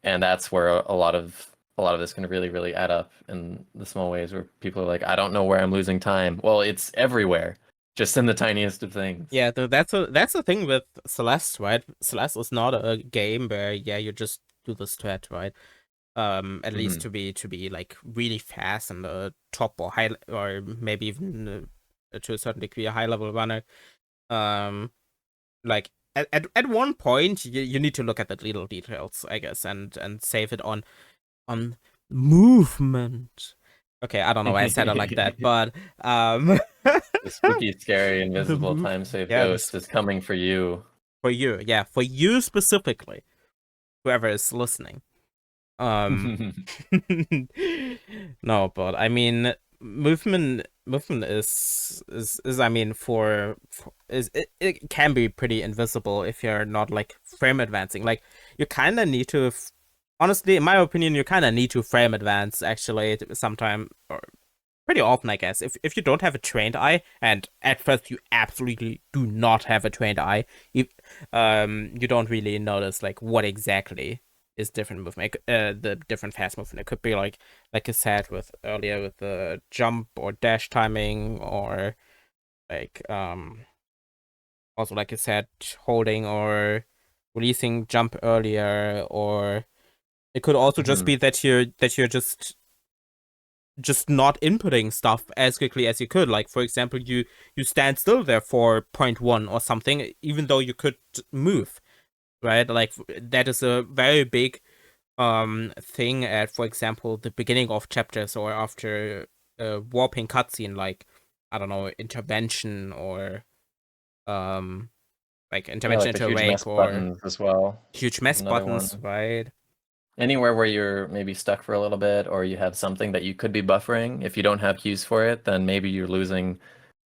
And that's where a lot of this can really, really add up in the small ways where people are like, I don't know where I'm losing time. Well, it's everywhere, just in the tiniest of things. Yeah, that's the thing with Celeste, right? Celeste is not a game where yeah you just do the strat, right? At least Hmm. to be like really fast and the top or high or maybe even to a certain degree a high level runner. Um, like at one point you need to look at the little details, I guess, and save it on movement. Okay, I don't know why I said it like that, but The spooky, scary, the invisible move, time save yeah, this ghost is coming for you. for you, yeah, for you specifically, whoever is listening. Um, no, but I mean, movement is I mean for is it can be pretty invisible if you're not like frame advancing. Like you kind of need to, honestly, in my opinion, you kind of need to frame advance actually sometime or pretty often, I guess. If you don't have a trained eye, and at first you absolutely do not have a trained eye, you don't really notice like what exactly is different movement. The different fast movement. It could be like I said with earlier with the jump or dash timing, or like also like I said, holding or releasing jump earlier, or it could also just Mhm. be that you're just not inputting stuff as quickly as you could. Like for example, you stand still there for zero point 0.1 or something, even though you could move, right? Like that is a very big thing at, for example, the beginning of chapters or after a warping cutscene, like I don't know, intervention or um like Yeah, intervention like the into a huge mess wake or buttons as well huge is mess another buttons, one. right? Anywhere where you're maybe stuck for a little bit or you have something that you could be buffering, if you don't have cues for it, then maybe you're losing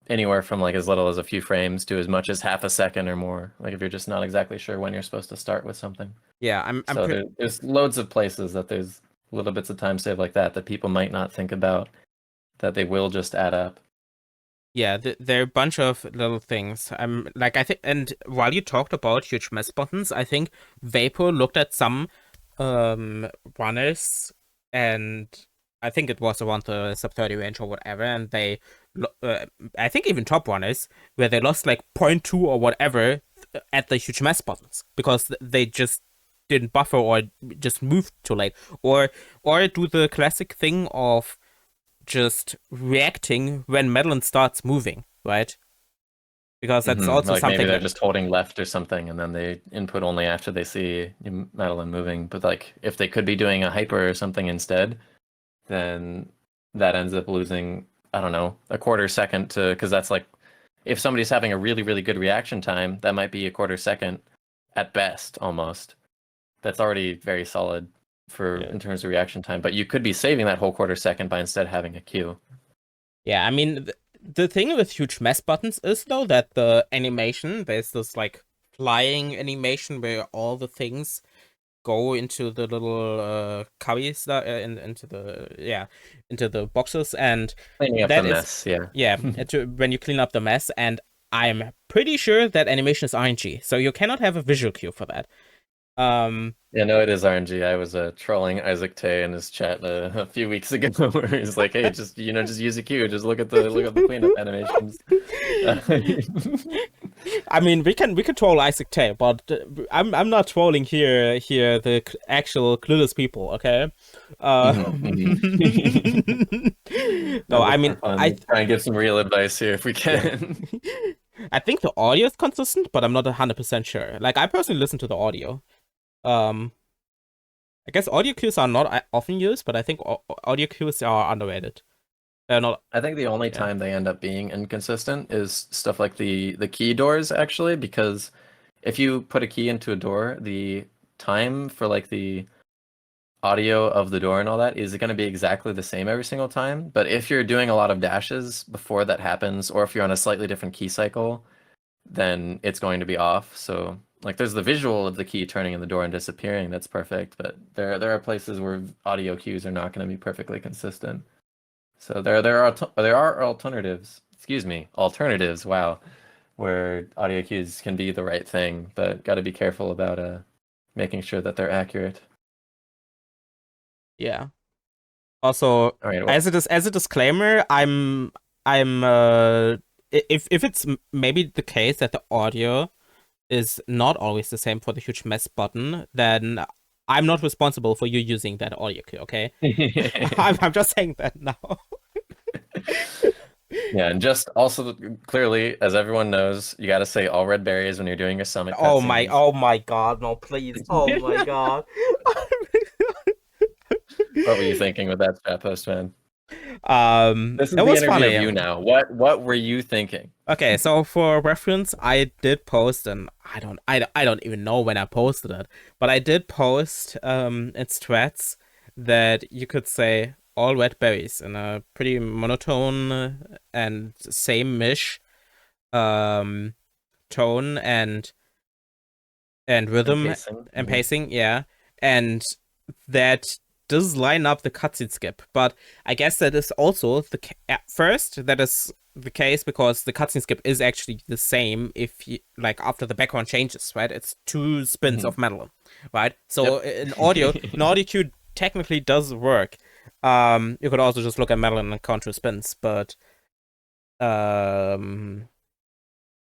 anywhere from like as little as a few frames to as much as half a second or more. Like if you're just not exactly sure when you're supposed to start with something. Yeah, I'm So pretty. there's loads of places that there's little bits of time save like that people might not think about that they will just add up. Yeah, there are a bunch of little things. I'm like, I think, and while you talked about huge mess buttons, I think Vapor looked at some um runners, and I think it was around the sub 30 range or whatever, and I think even top runners, where they lost like point 0.2 or whatever at the huge mess buttons because they just didn't buffer or just moved too late, or do the classic thing of just reacting when Madeline starts moving, right? Because that's also Like maybe something they're that, just holding left or something, and then they input only after they see Madeline moving. But like if they could be doing a hyper or something instead, then that ends up losing, I don't know, a quarter second to, because that's like if somebody's having a really, really good reaction time, that might be a quarter second at best almost. that's already very solid for Yeah. in terms of reaction time. But you could be saving that whole quarter second by instead having a queue. Yeah, I mean, the thing with huge mess buttons is though that the animation, there's this like flying animation where all the things go into the little cubbies into the boxes, and Cleaning up the that is mess, yeah. when you clean up the mess, and I'm pretty sure that animation is RNG, so you cannot have a visual cue for that. Yeah, no, it is RNG. I was trolling Isaac Tay in his chat a few weeks ago, where he's like, "Hey, just just use a queue. Just look at the cleanup animations." I mean, we can troll Isaac Tay, but I'm not trolling here the actual clueless people, okay? No, I Just mean, for fun, try and give some real advice here if we can. I think the audio is consistent, but I'm not 100% sure. Like, I personally listen to the audio. I guess audio cues are not often used, but I think audio cues are underrated. They're not. I think the only time they end up being inconsistent is stuff like the key doors, actually, because if you put a key into a door, the time for like the audio of the door and all that is going to be exactly the same every single time. But if you're doing a lot of dashes before that happens, or if you're on a slightly different key cycle, then it's going to be off. So like there's the visual of the key turning in the door and disappearing, that's perfect, but there are places where audio cues are not going to be perfectly consistent. So there are alternatives. Excuse me, alternatives. Wow, where audio cues can be the right thing, but got to be careful about making sure that they're accurate. Yeah. Also, All right. Well, as a disclaimer, I'm if it's maybe the case that the audio is not always the same for the huge mess button, then I'm not responsible for you using that audio cue, okay? I'm just saying that now. yeah, and just also clearly, as everyone knows, you got to say all red berries when you're doing your summit cutscenes. Oh my god, no, please. Oh my god. What were you thinking with that chat post, man? This is It the was interview funny. of you now. What were you thinking? Okay, so for reference, I did post, and I don't even know when I posted it, but I did post in threads that you could say all red berries in a pretty monotone and same-ish tone and rhythm and pacing, yeah, and that does line up the cutscene skip. But I guess that is also at first that is the case because the cutscene skip is actually the same if you like after the background changes, right? It's 2 spins of metal, right? So an audio cue technically does work. You could also just look at metal and count 2 spins, but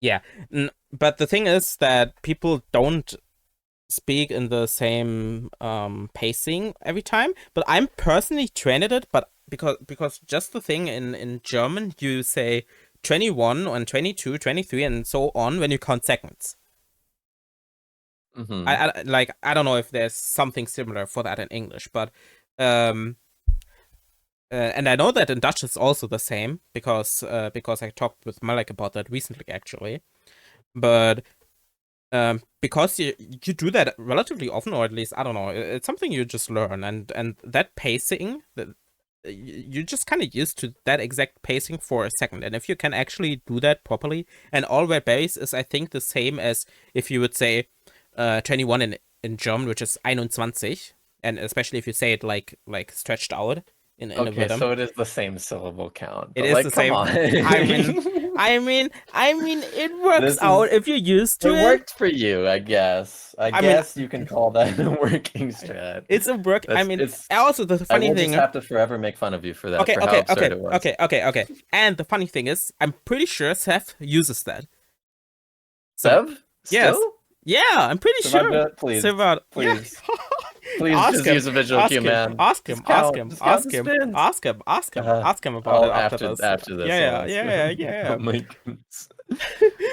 yeah. But the thing is that people don't speak in the same pacing every time, but I'm personally trained at it, but because just the thing in German you say 21 and 22, 23 and so on when you count seconds. I don't know if there's something similar for that in English, but and I know that in Dutch it's also the same because I talked with Malek about that recently actually, but because you do that relatively often, or at least I don't know, it's something you just learn, and that pacing that you just kind of used to that exact pacing for a second, and if you can actually do that properly, and all red berries is I think the same as if you would say 21 in German, which is 21, and especially if you say it like stretched out in a Okay, rhythm. so it is the same syllable count. It But is like, the come same. on. I mean, it works out if you're used to It it. worked for you, I guess. I guess you can call that a working strat. It's a work. I mean, it's also the funny I will thing. just have to forever make fun of you for that, Okay, for how absurd it was. okay. And the funny thing is, I'm pretty sure Seth uses that. Sev? Yes. Still? Yeah, I'm pretty sure. Please. Sevad, Please. yeah. Please just use a visual cue, man. Ask him about it after this. After this. Yeah. Oh my goodness.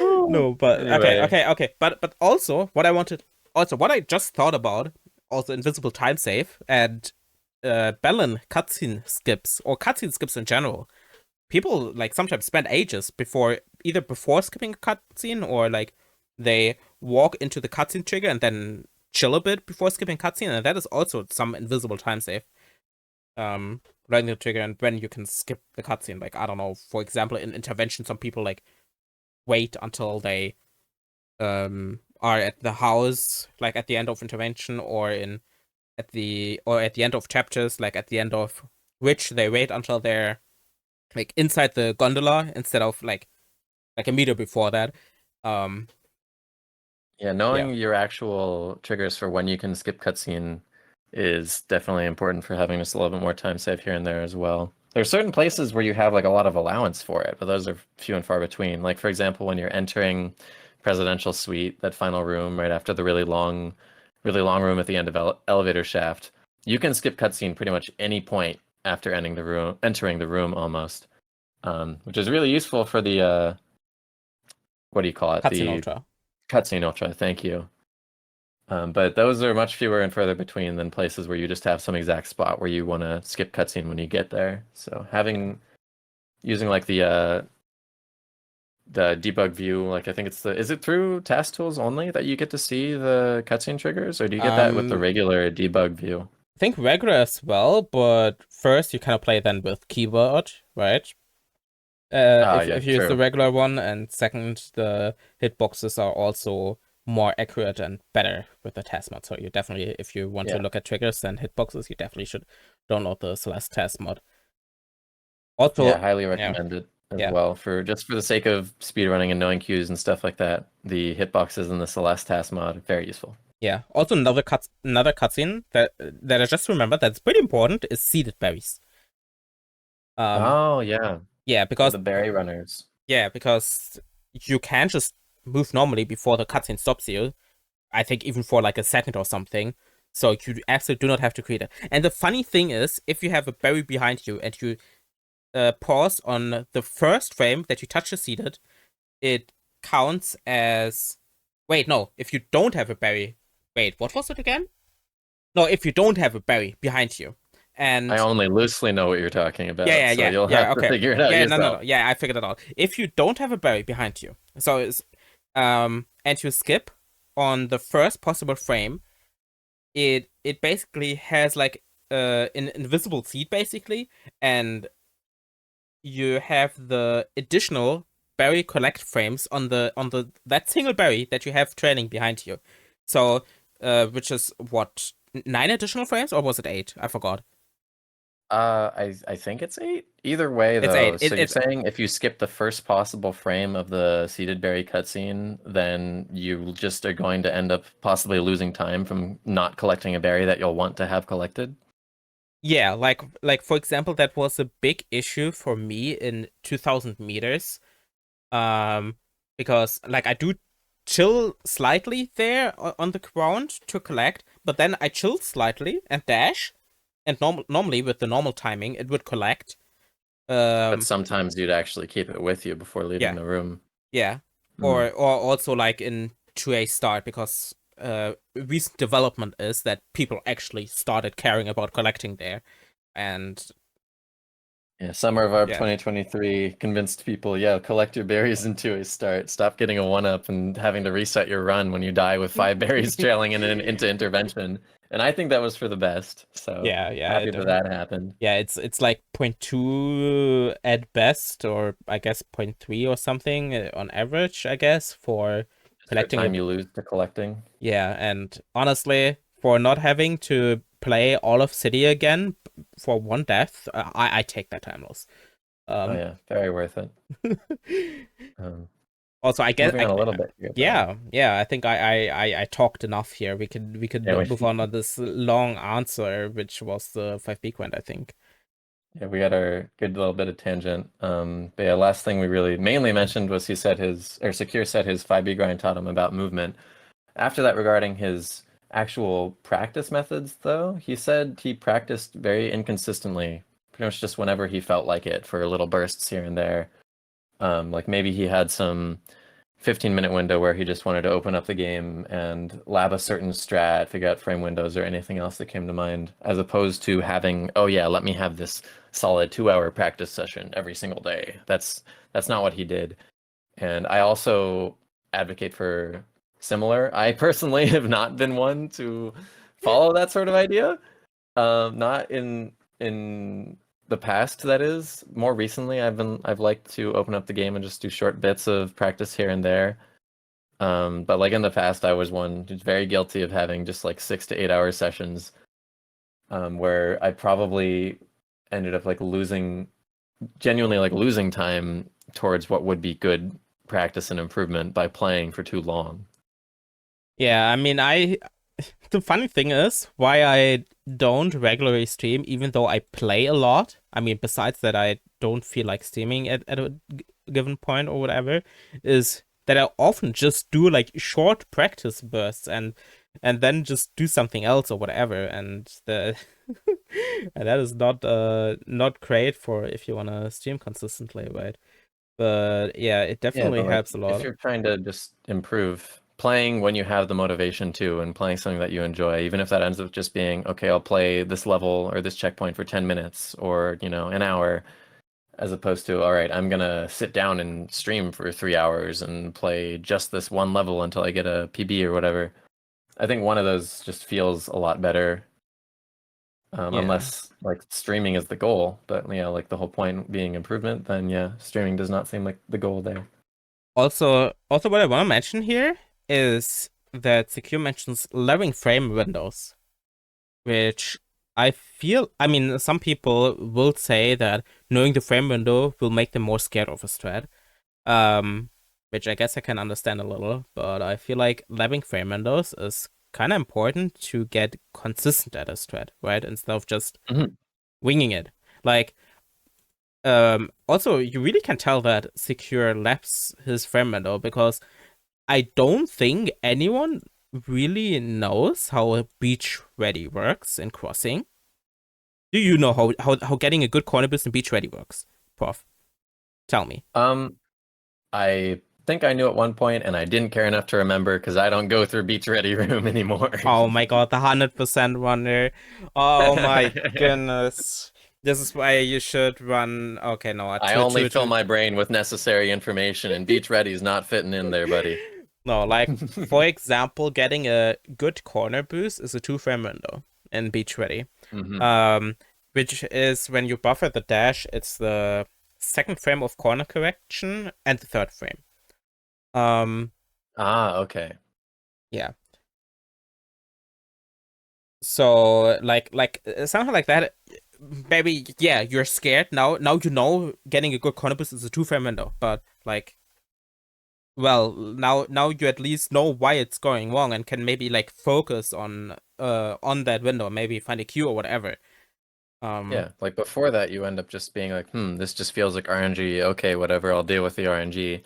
No, but Anyway. okay. But also what I just thought about, also invisible time save and Bellin cutscene skips or cutscene skips in general. People like sometimes spend ages before skipping a cutscene or like they walk into the cutscene trigger and then chill a bit before skipping cutscene, and that is also some invisible time save. Running the trigger and when you can skip the cutscene. Like, I don't know, for example, in intervention, some people like wait until they are at the house, like at the end of intervention, or at the end of chapters, like at the end of which they wait until they're like inside the gondola instead of like a meter before that. Um, Yeah, yeah. knowing your actual triggers for when you can skip cutscene is definitely important for having just a little bit more time save here and there as well. There are certain places where you have like a lot of allowance for it, but those are few and far between. Like for example, when you're entering presidential suite, that final room right after the really long room at the end of elevator shaft, you can skip cutscene pretty much any point after entering the room almost, which is really useful for the what do you call it? Cutscene The Ultra. cutscene ultra. Thank you. But those are much fewer and further between than places where you just have some exact spot where you want to skip cutscene when you get there. So using like the debug view, like I think is it through task tools only that you get to see the cutscene triggers, or do you get that with the Um, regular debug view? I think regular as well, but first you kind of play then with keyboard, right? Ah, If yeah, you use the true. regular one, and second, the hitboxes are also more accurate and better with the test mod. So you definitely, if you want to Yeah, look at triggers and hitboxes, you definitely should download the Celeste test mod. Also, yeah, highly yeah, recommend it as yeah, well for the sake of speedrunning and knowing cues and stuff like that. The hitboxes and the Celeste task mod very useful. yeah. Also, another cutscene that I just remembered that's pretty important is seeded berries. Um, Oh yeah, yeah, for because the berry runners. because you can just move normally before the cutscene stops you. I think even for like a second or something. So you absolutely do not have to create it. And the funny thing is, if you have a berry behind you and you pause on the first frame that you touch the seeded, it counts as. Wait, no. If you don't have a berry. Wait, what was it again? No, if you don't have a berry behind you. I And only loosely know what you're talking about, so you'll have yeah, to okay. figure it out Yeah, no, no, yourself. no. Yeah, I figured it out. If you don't have a berry behind you, so it's and you skip on the first possible frame, it basically has like an invisible seed basically, and you have the additional berry collect frames on the that single berry that you have trailing behind you. So which is what, 9 additional frames, or was it 8? I forgot. I think it's 8. Either way, It's 8. though, so you're saying if you skip the first possible frame of the seeded berry cutscene, then you just are going to end up possibly losing time from not collecting a berry that you'll want to have collected? Yeah, like for example, that was a big issue for me in 2000 meters. Um, because like I do chill slightly there on the ground to collect, but then I chill slightly and dash, and normally with the normal timing it would collect. But Um, sometimes you'd actually keep it with you before leaving yeah, the room. yeah, Mm. or also like in 2A start, because recent development is that people actually started caring about collecting there, and Yeah, summer of our yeah. 2023 convinced people, yeah, collect your berries into a start. Stop getting a one-up and having to reset your run when you die with 5 berries trailing into intervention. And I think that was for the best. So Yeah, yeah, happy that that happened. yeah, it's like 0.2 at best, or I guess 0.3 or something on average, I guess, for Just for collecting a. time you lose to collecting. Yeah, and honestly, for not having to play all of City again for one death, I take that time loss. Oh Um, yeah, very worth it. Um, also, I guess moving on a little bit here though. yeah, I think I talked enough here. We could Yeah, move on this long answer, which was the 5B grind, I think. yeah, we had our good little bit of tangent. But yeah, last thing we really mainly mentioned was Secure said his 5B grind taught him about movement. After that, regarding his actual practice methods, though, he said he practiced very inconsistently, pretty much just whenever he felt like it for little bursts here and there. Like maybe he had some 15-minute window where he just wanted to open up the game and lab a certain strat, figure out frame windows or anything else that came to mind, as opposed to having, oh yeah, let me have this solid 2-hour practice session every single day. That's not what he did. And I also advocate for similar. I personally have not been one to follow that sort of idea. Not in the past, that is. More recently, I've liked to open up the game and just do short bits of practice here and there. But like in the past, I was one who's very guilty of having just like 6 to 8 hour sessions, where I probably ended up like genuinely like losing time towards what would be good practice and improvement by playing for too long. Yeah, I mean, the funny thing is why I don't regularly stream, even though I play a lot. I mean, besides that, I don't feel like streaming at a given point or whatever, is that I often just do like short practice bursts and then just do something else or whatever, and the and that is not great for if you wanna stream consistently, right? But yeah, it Yeah, definitely but like helps a if lot. you're trying to just improve, playing when you have the motivation to and playing something that you enjoy, even if that ends up just being, okay, I'll play this level or this checkpoint for 10 minutes or, an hour, as opposed to, all right, I'm gonna sit down and stream for 3 hours and play just this one level until I get a PB or whatever. I think one of those just feels a lot better, Yeah. unless like streaming is the goal. But yeah, like the whole point being improvement, then yeah, streaming does not seem like the goal there. Also, what I want to mention here is that Secure mentions leveling frame windows, which I feel, I mean, some people will say that knowing the frame window will make them more scared of a strat, um, which I guess I can understand a little, but I feel like leveling frame windows is kind of important to get consistent at a strat, right? Instead of just Mhm. winging it. Like, also, you really can tell that Secure laps his frame window because I don't think anyone really knows how a beach ready works in crossing. Do you know how getting a good corner boost in beach ready works, Prof? Tell me. Um, I think I knew at one point, and I didn't care enough to remember because I don't go through Beach Ready Room anymore. Oh my god, the 100% runner. Oh my goodness. This is why you should run. Okay, no, I only fill my brain with necessary information, and Beach Ready's not fitting in there, buddy. No, like for example, getting a good corner boost is a two frame window in beach ready. Hmm. Um, which is when you buffer the dash, it's the second frame of corner correction and the third frame. Um, Ah, okay. yeah. So something like that. Maybe yeah, you're scared now. Now you know getting a good corner boost is a two frame window, but like, well, now you at least know why it's going wrong and can maybe like focus on that window, maybe find a Q or whatever. Yeah, like before that, you end up just being like, this just feels like RNG. Okay, whatever, I'll deal with the RNG.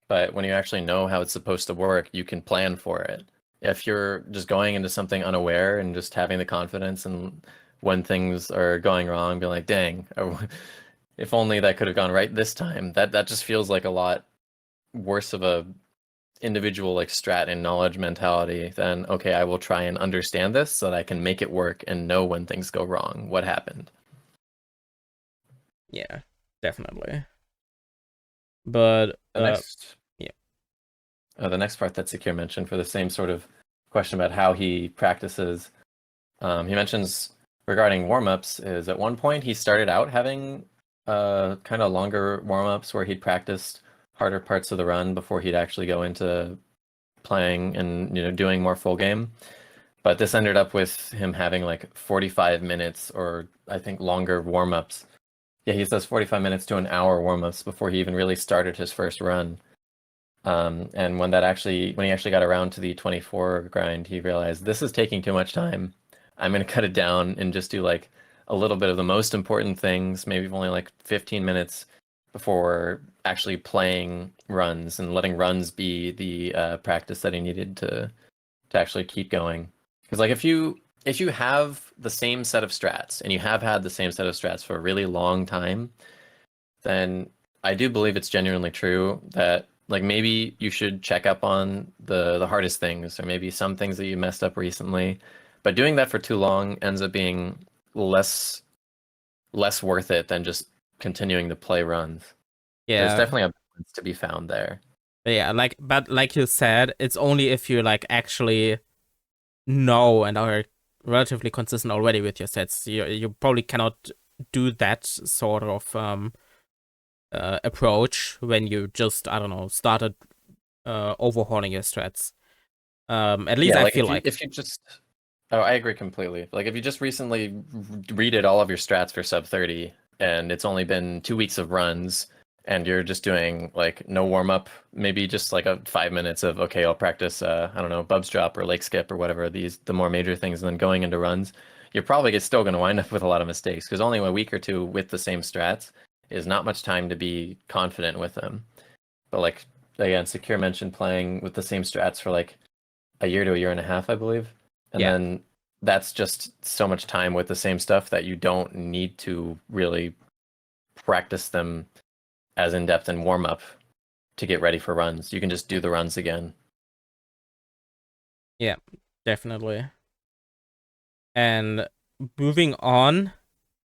But when you actually know how it's supposed to work, you can plan for it. If you're just going into something unaware and just having the confidence and when things are going wrong, be like, dang, if only that could have gone right this time. That just feels like a lot worse of a individual like strat and knowledge mentality than, okay, I will try and understand this so that I can make it work and know when things go wrong, what happened. Yeah, definitely. But The next yeah, the next part that Secure mentioned for the same sort of question about how he practices, he mentions regarding warmups is at one point he started out having kind of longer warmups where he'd practiced harder parts of the run before he'd actually go into playing and doing more full game. But this ended up with him having like 45 minutes or I think longer warmups. Yeah, he says 45 minutes to an hour warmups before he even really started his first run. And when he actually got around to the 24 grind, he realized this is taking too much time. I'm gonna cut it down and just do like a little bit of the most important things, maybe only like 15 minutes before actually playing runs and letting runs be the practice that he needed to actually keep going. Because like if you have the same set of strats and you have had the same set of strats for a really long time, then I do believe it's genuinely true that like maybe you should check up on the hardest things or maybe some things that you messed up recently. But doing that for too long ends up being less worth it than just continuing to play runs. There's yeah, definitely a balance to be found there. Yeah, but like you said, it's only if you like actually know and are relatively consistent already with your sets. You probably cannot do that sort of approach when you just, I don't know, started overhauling your strats. At least Yeah, I like feel like. if you just oh, I agree completely. Like if you just recently redid all of your strats for sub 30 and it's only been 2 weeks of runs and you're just doing like no warm up, maybe just like a 5 minutes of okay, I'll practice I don't know, bubs drop or lake skip or whatever the more major things, and then going into runs, you're probably still going to wind up with a lot of mistakes because only a week or two with the same strats is not much time to be confident with them. But like again, Secure mentioned playing with the same strats for like a year to a year and a half, I believe. And Yeah, then that's just so much time with the same stuff that you don't need to really practice them as in depth in warm up to get ready for runs. You can just do the runs again. yeah, definitely. And moving on,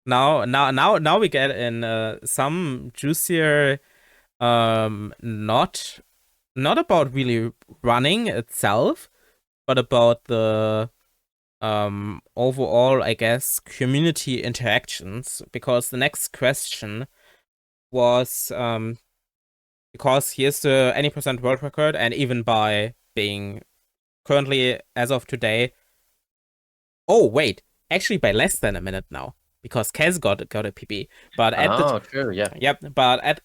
now we get in some juicier, not about really running itself, but about the overall, I guess, community interactions. Because the next question was because here's the any percent world record, and even by being currently as of today. Oh wait, actually by less than a minute now, because Kez got a PB. But at the Oh, true. Yeah. yep, but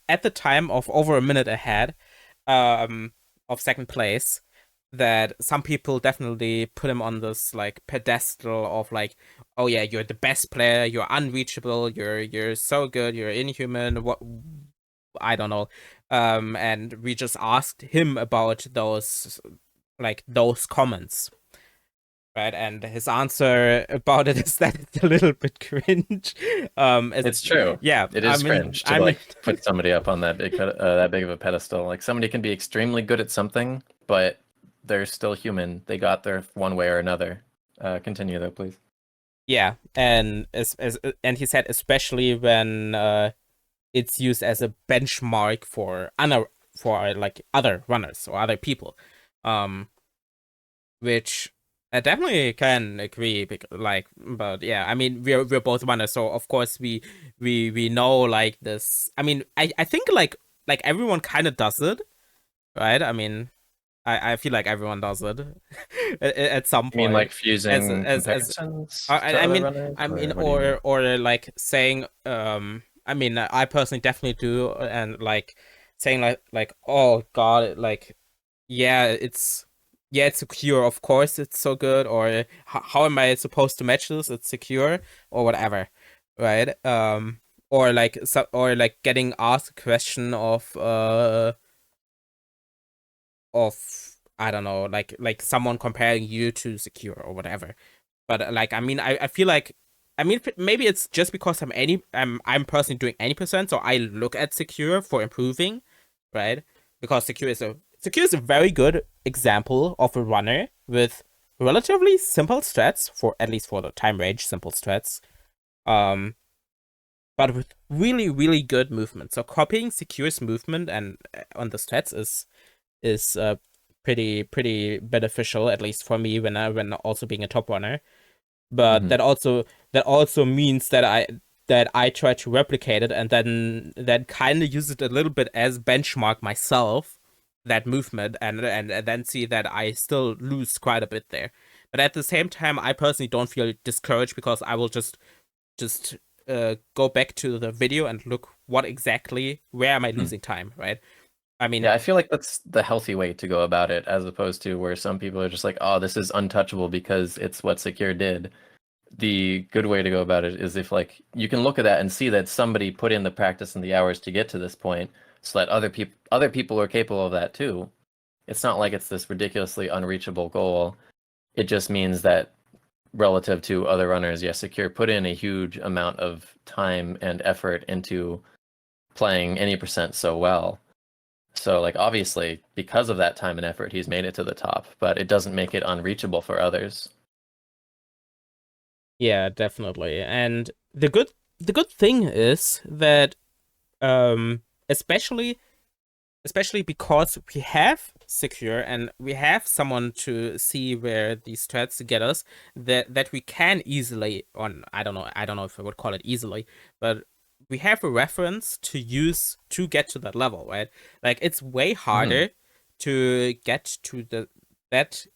at the time of over a minute ahead, um, of second place, that some people definitely put him on this like pedestal of like, oh yeah, you're the best player, you're unreachable, you're so good, you're inhuman. What, I don't know. And we just asked him about those comments, right? And his answer about it is that it's a little bit cringe. It's true. Yeah, It I is mean, cringe to I mean, like put somebody up on that big of a pedestal. Like somebody can be extremely good at something, but they're still human. They got there one way or another. Continue though, please. yeah, and and he said especially when it's used as a benchmark for like other runners or other people, um, which I definitely can agree. Like, but yeah, I mean, we're both runners, so of course we know like this. I mean, I think like everyone kind of does it, right? I mean, I feel like everyone does it at some You mean point. like As fusing as as comparisons I, to I other mean runners, I mean or what do you mean? or like saying I mean I personally definitely do, and like saying like oh god, like yeah it's secure, of course it's so good, or how am I supposed to match this, it's secure, or whatever, right? Or like or like getting asked a question of I don't know, like someone comparing you to secure or whatever. But like I mean, I feel like I mean maybe it's just because I'm personally doing any percent, so I look at secure for improving, right? Because secure is a very good example of a runner with relatively simple strats, for at least for the time range simple strats. Um but with really really good movement. So copying secure's movement and on the strats is pretty beneficial, at least for me when also being a top runner. But Hmm. that also means that I try to replicate it, and then kind of use it a little bit as benchmark myself, that movement, and then see that I still lose quite a bit there. But at the same time, I personally don't feel discouraged, because I will just go back to the video and look what exactly where am I losing time, right? I mean, Yeah, I feel like that's the healthy way to go about it, as opposed to where some people are just like, "Oh, this is untouchable because it's what Secure did." The good way to go about it is if like you can look at that and see that somebody put in the practice and the hours to get to this point, so that other people are capable of that too. It's not like it's this ridiculously unreachable goal. It just means that relative to other runners, yes, Secure put in a huge amount of time and effort into playing any percent so well. So like obviously because of that time and effort, he's made it to the top, but it doesn't make it unreachable for others. yeah, definitely. And the good thing is that especially especially because we have secure and we have someone to see where these threads get us, that we can easily, on I don't know if I would call it easily, but we have a reference to use to get to that level, right? Like it's way Hmm. harder to get to that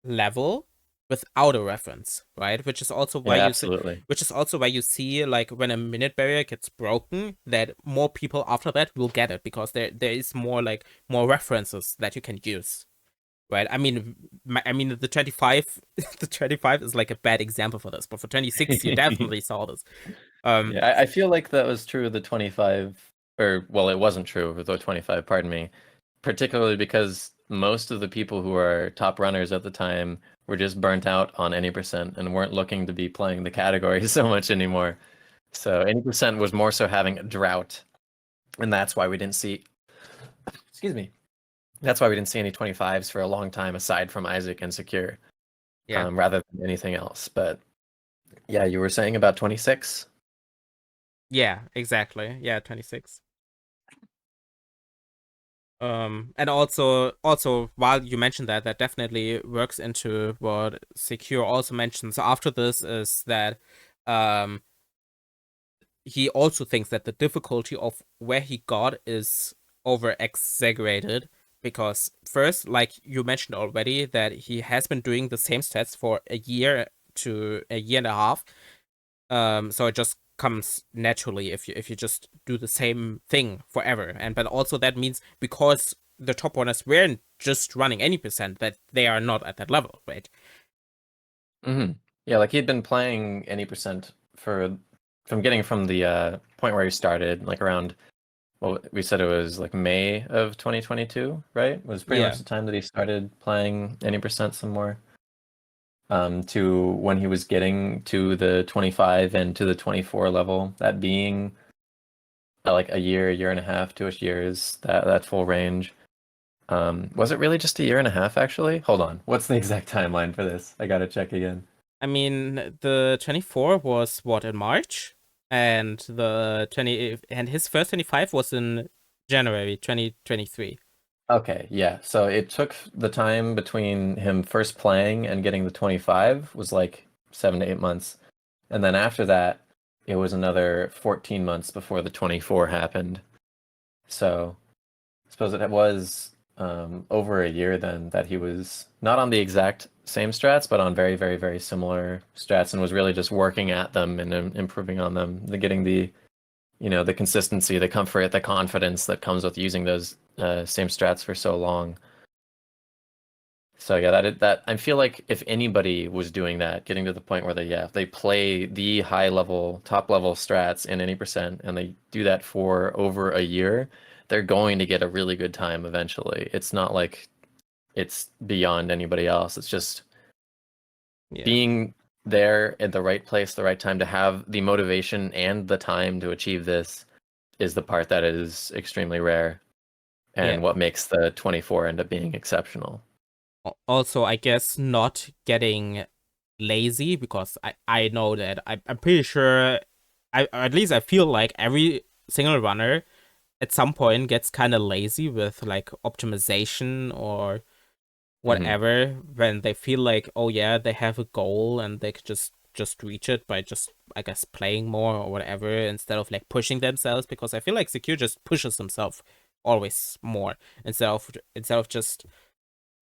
level without a reference, right? Yeah, absolutely. Which is also why you see, like, when a minute barrier gets broken, that more people after that will get it because there is more, like, more references that you can use, right? I mean the 25 the 25 is like a bad example for this, but for 26 you definitely saw this. um Yeah, I feel like that was true of the 25, or well, it wasn't true of the 25, pardon me, particularly because most of the people who are top runners at the time were just burnt out on any percent and weren't looking to be playing the category so much anymore. So any percent was more so having a drought, and that's why we didn't see, excuse me, that's why we didn't see any 25s for a long time aside from Isaac and Secure, yeah, rather than anything else. But yeah, you were saying about 26? yeah, exactly, yeah, 26. And also while you mentioned that, that definitely works into what Secure also mentions after this, is that um he also thinks that the difficulty of where he got is over exaggerated, because first, like you mentioned already, that he has been doing the same stats for a year to a year and a half. So it just comes naturally if you just do the same thing forever. And but also that means, because the top runners weren't just running any percent, that they are not at that level, right? Hmm. Yeah, like he'd been playing any percent for from getting from the point where he started, like around, well, we said it was like May of 2022, right? Was pretty much Yeah. the time that he started playing any percent some more. To when he was getting to the 25 and to the 24 level, that being like a year and a half, 2ish years, that full range. Was it really just a year and a half actually? Hold on. What's the exact timeline for this? I gotta check again. I mean, the 24 was what, in March, and the 20 and his first 25 was in January 2023. Okay, yeah. So it took the time between him first playing and getting the 25 was like 7 to 8 months. And then after that, it was another 14 months before the 24 happened. So I suppose it was over a year then that he was not on the exact same strats, but on very, very, very similar strats and was really just working at them and improving on them, getting the consistency, the comfort, the confidence that comes with using those same strats for so long. So yeah, that I feel like if anybody was doing that, getting to the point where they play the high level, top level strats in any percent, and they do that for over a year, they're going to get a really good time eventually. It's not like it's beyond anybody else. It's just Yeah. being there at the right place, the right time to have the motivation and the time to achieve this is the part that is extremely rare Yeah. and what makes the 24 end up being exceptional. Also, I guess not getting lazy, because I know that I'm pretty sure, at least I feel like every single runner at some point gets kind of lazy with, like, optimization or Hmm. whatever, when they feel like, oh yeah, they have a goal and they could just reach it by just, I guess, playing more or whatever, instead of, like, pushing themselves, because I feel like Secure just pushes himself always more, instead of just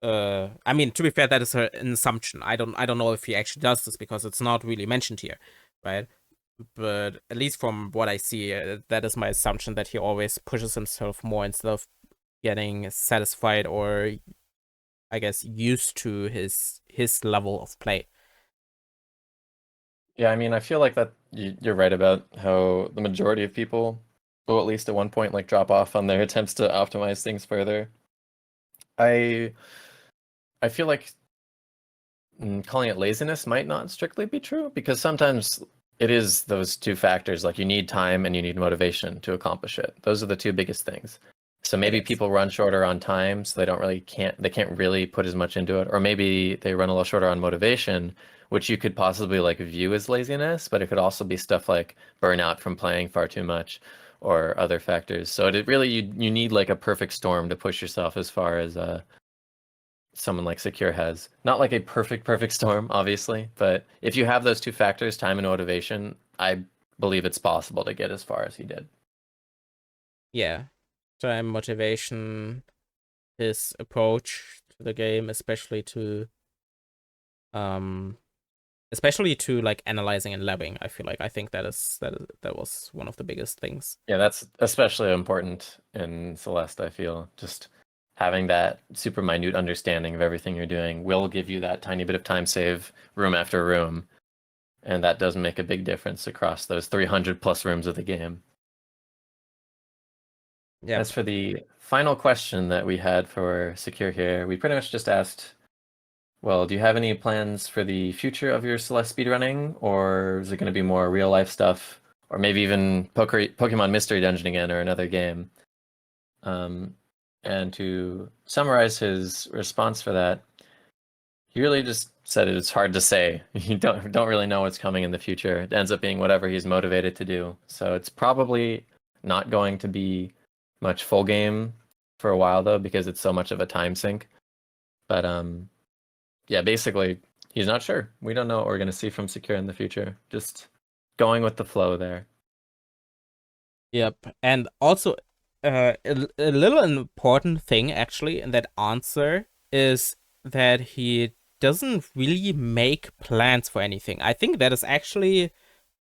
I mean, to be fair, that is an assumption. I don't know if he actually does this, because it's not really mentioned here, right? But at least from what I see, that is my assumption, that he always pushes himself more instead of getting satisfied, or I guess used to his level of play. Yeah, I mean, I feel like that you're right about how the majority of people will at least at one point like drop off on their attempts to optimize things further. I I feel like calling it laziness might not strictly be true because sometimes it is those two factors, like you need time and you need motivation to accomplish it. Those are the two biggest things. So It maybe is. people run shorter on time, so they can't really put as much into it, or maybe they run a little shorter on motivation, which you could possibly like view as laziness, but it could also be stuff like burnout from playing far too much, or other factors. So it really you need like a perfect storm to push yourself as far as someone like Secure has. Not like a perfect storm, obviously, but if you have those two factors, time and motivation, I believe it's possible to get as far as he did. Yeah. Time, motivation, his approach to the game, um especially to like analyzing and labbing. I think that was one of the biggest things. Yeah, that's especially important in Celeste, I feel. Just having that super minute understanding of everything you're doing will give you that tiny bit of time save room after room. And that does make a big difference across those 300 plus rooms of the game. Yeah. As for the final question that we had for Secure here, we pretty much just asked, well, do you have any plans for the future of your Celeste speedrunning, or is it going to be more real life stuff, or maybe even Pokemon Mystery Dungeon again, or another game? And to summarize his response for that, he really just said it's hard to say. You don't really know what's coming in the future. It ends up being whatever he's motivated to do. So it's probably not going to be much full game for a while though, because it's so much of a time sink. But yeah, basically he's not sure. We don't know what we're gonna see from Secure in the future. Just going with the flow there. Yep. And also, a little important thing actually in that answer is that he doesn't really make plans for anything. I think that is actually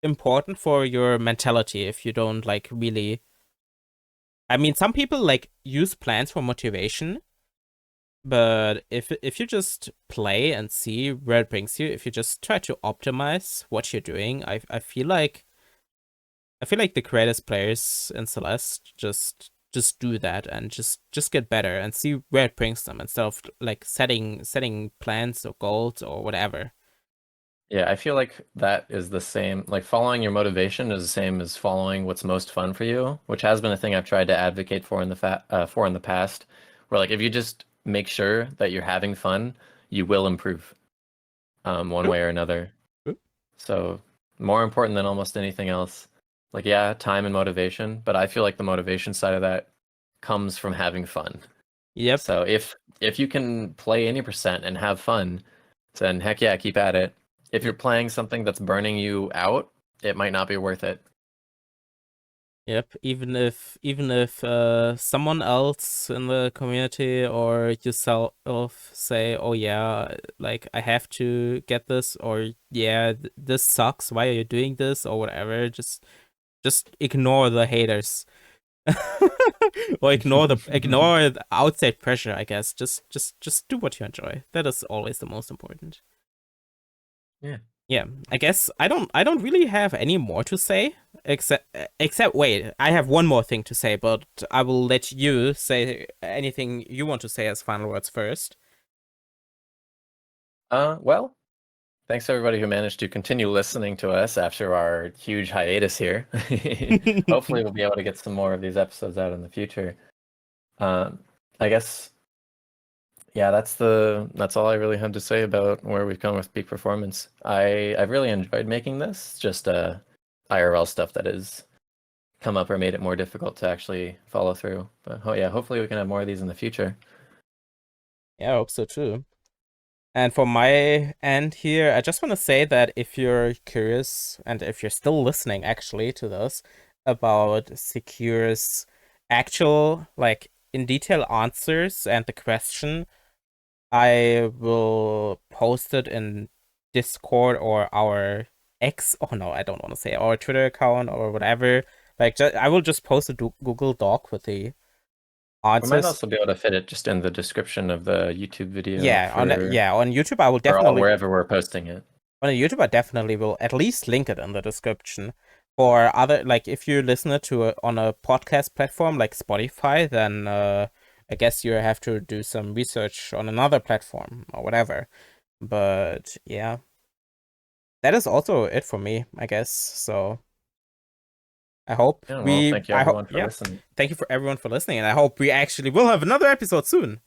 important for your mentality if you don't like really. I mean, some people like use plans for motivation, but if you just play and see where it brings you, if you just try to optimize what you're doing, I feel like the greatest players in Celeste just do that and just get better and see where it brings them instead of like setting plans or goals or whatever. Yeah, I feel like that is the same. Like following your motivation is the same as following what's most fun for you, which has been a thing I've tried to advocate for in the past. Where like if you just make sure that you're having fun, you will improve, one way or another. So more important than almost anything else. Like yeah, time and motivation, but I feel like the motivation side of that comes from having fun. Yep. So if you can play any percent and have fun, then heck yeah, keep at it. If you're playing something that's burning you out, it might not be worth it. Yep, even if someone else in the community or yourself say, "Oh yeah, like I have to get this," or "Yeah, this sucks. Why are you doing this?" or whatever, just ignore the haters. Or ignore the outside pressure, I guess. Just do what you enjoy. That is always the most important. Yeah. Yeah, I guess I don't really have any more to say except wait, I have one more thing to say, but I will let you say anything you want to say as final words first. Well, thanks everybody who managed to continue listening to us after our huge hiatus here. Hopefully we'll be able to get some more of these episodes out in the future. I guess yeah, that's all I really had to say about where we've come with peak performance. I've really enjoyed making this, just IRL stuff that has come up or made it more difficult to actually follow through. But oh yeah, hopefully we can have more of these in the future. Yeah, I hope so too. And for my end here, I just want to say that if you're curious and if you're still listening actually to this about Secure's actual like in detail answers and the question, I will post it in Discord or our X. Oh no, I don't want to say our Twitter account or whatever. Like, I will just post a Google Doc with the We might answers. also be able to fit it just in the description of the YouTube video Yeah, for on YouTube, I will or all definitely wherever we're posting it. on YouTube, I definitely will at least link it in the description. For other, like, if you listen it to on a podcast platform like Spotify, then I guess you have to do some research on another platform or whatever. But yeah, that is also it for me, I guess. So I hope Yeah, well, thank you I hope, everyone for yeah, listening. thank you for everyone for listening, and I hope we actually will have another episode soon.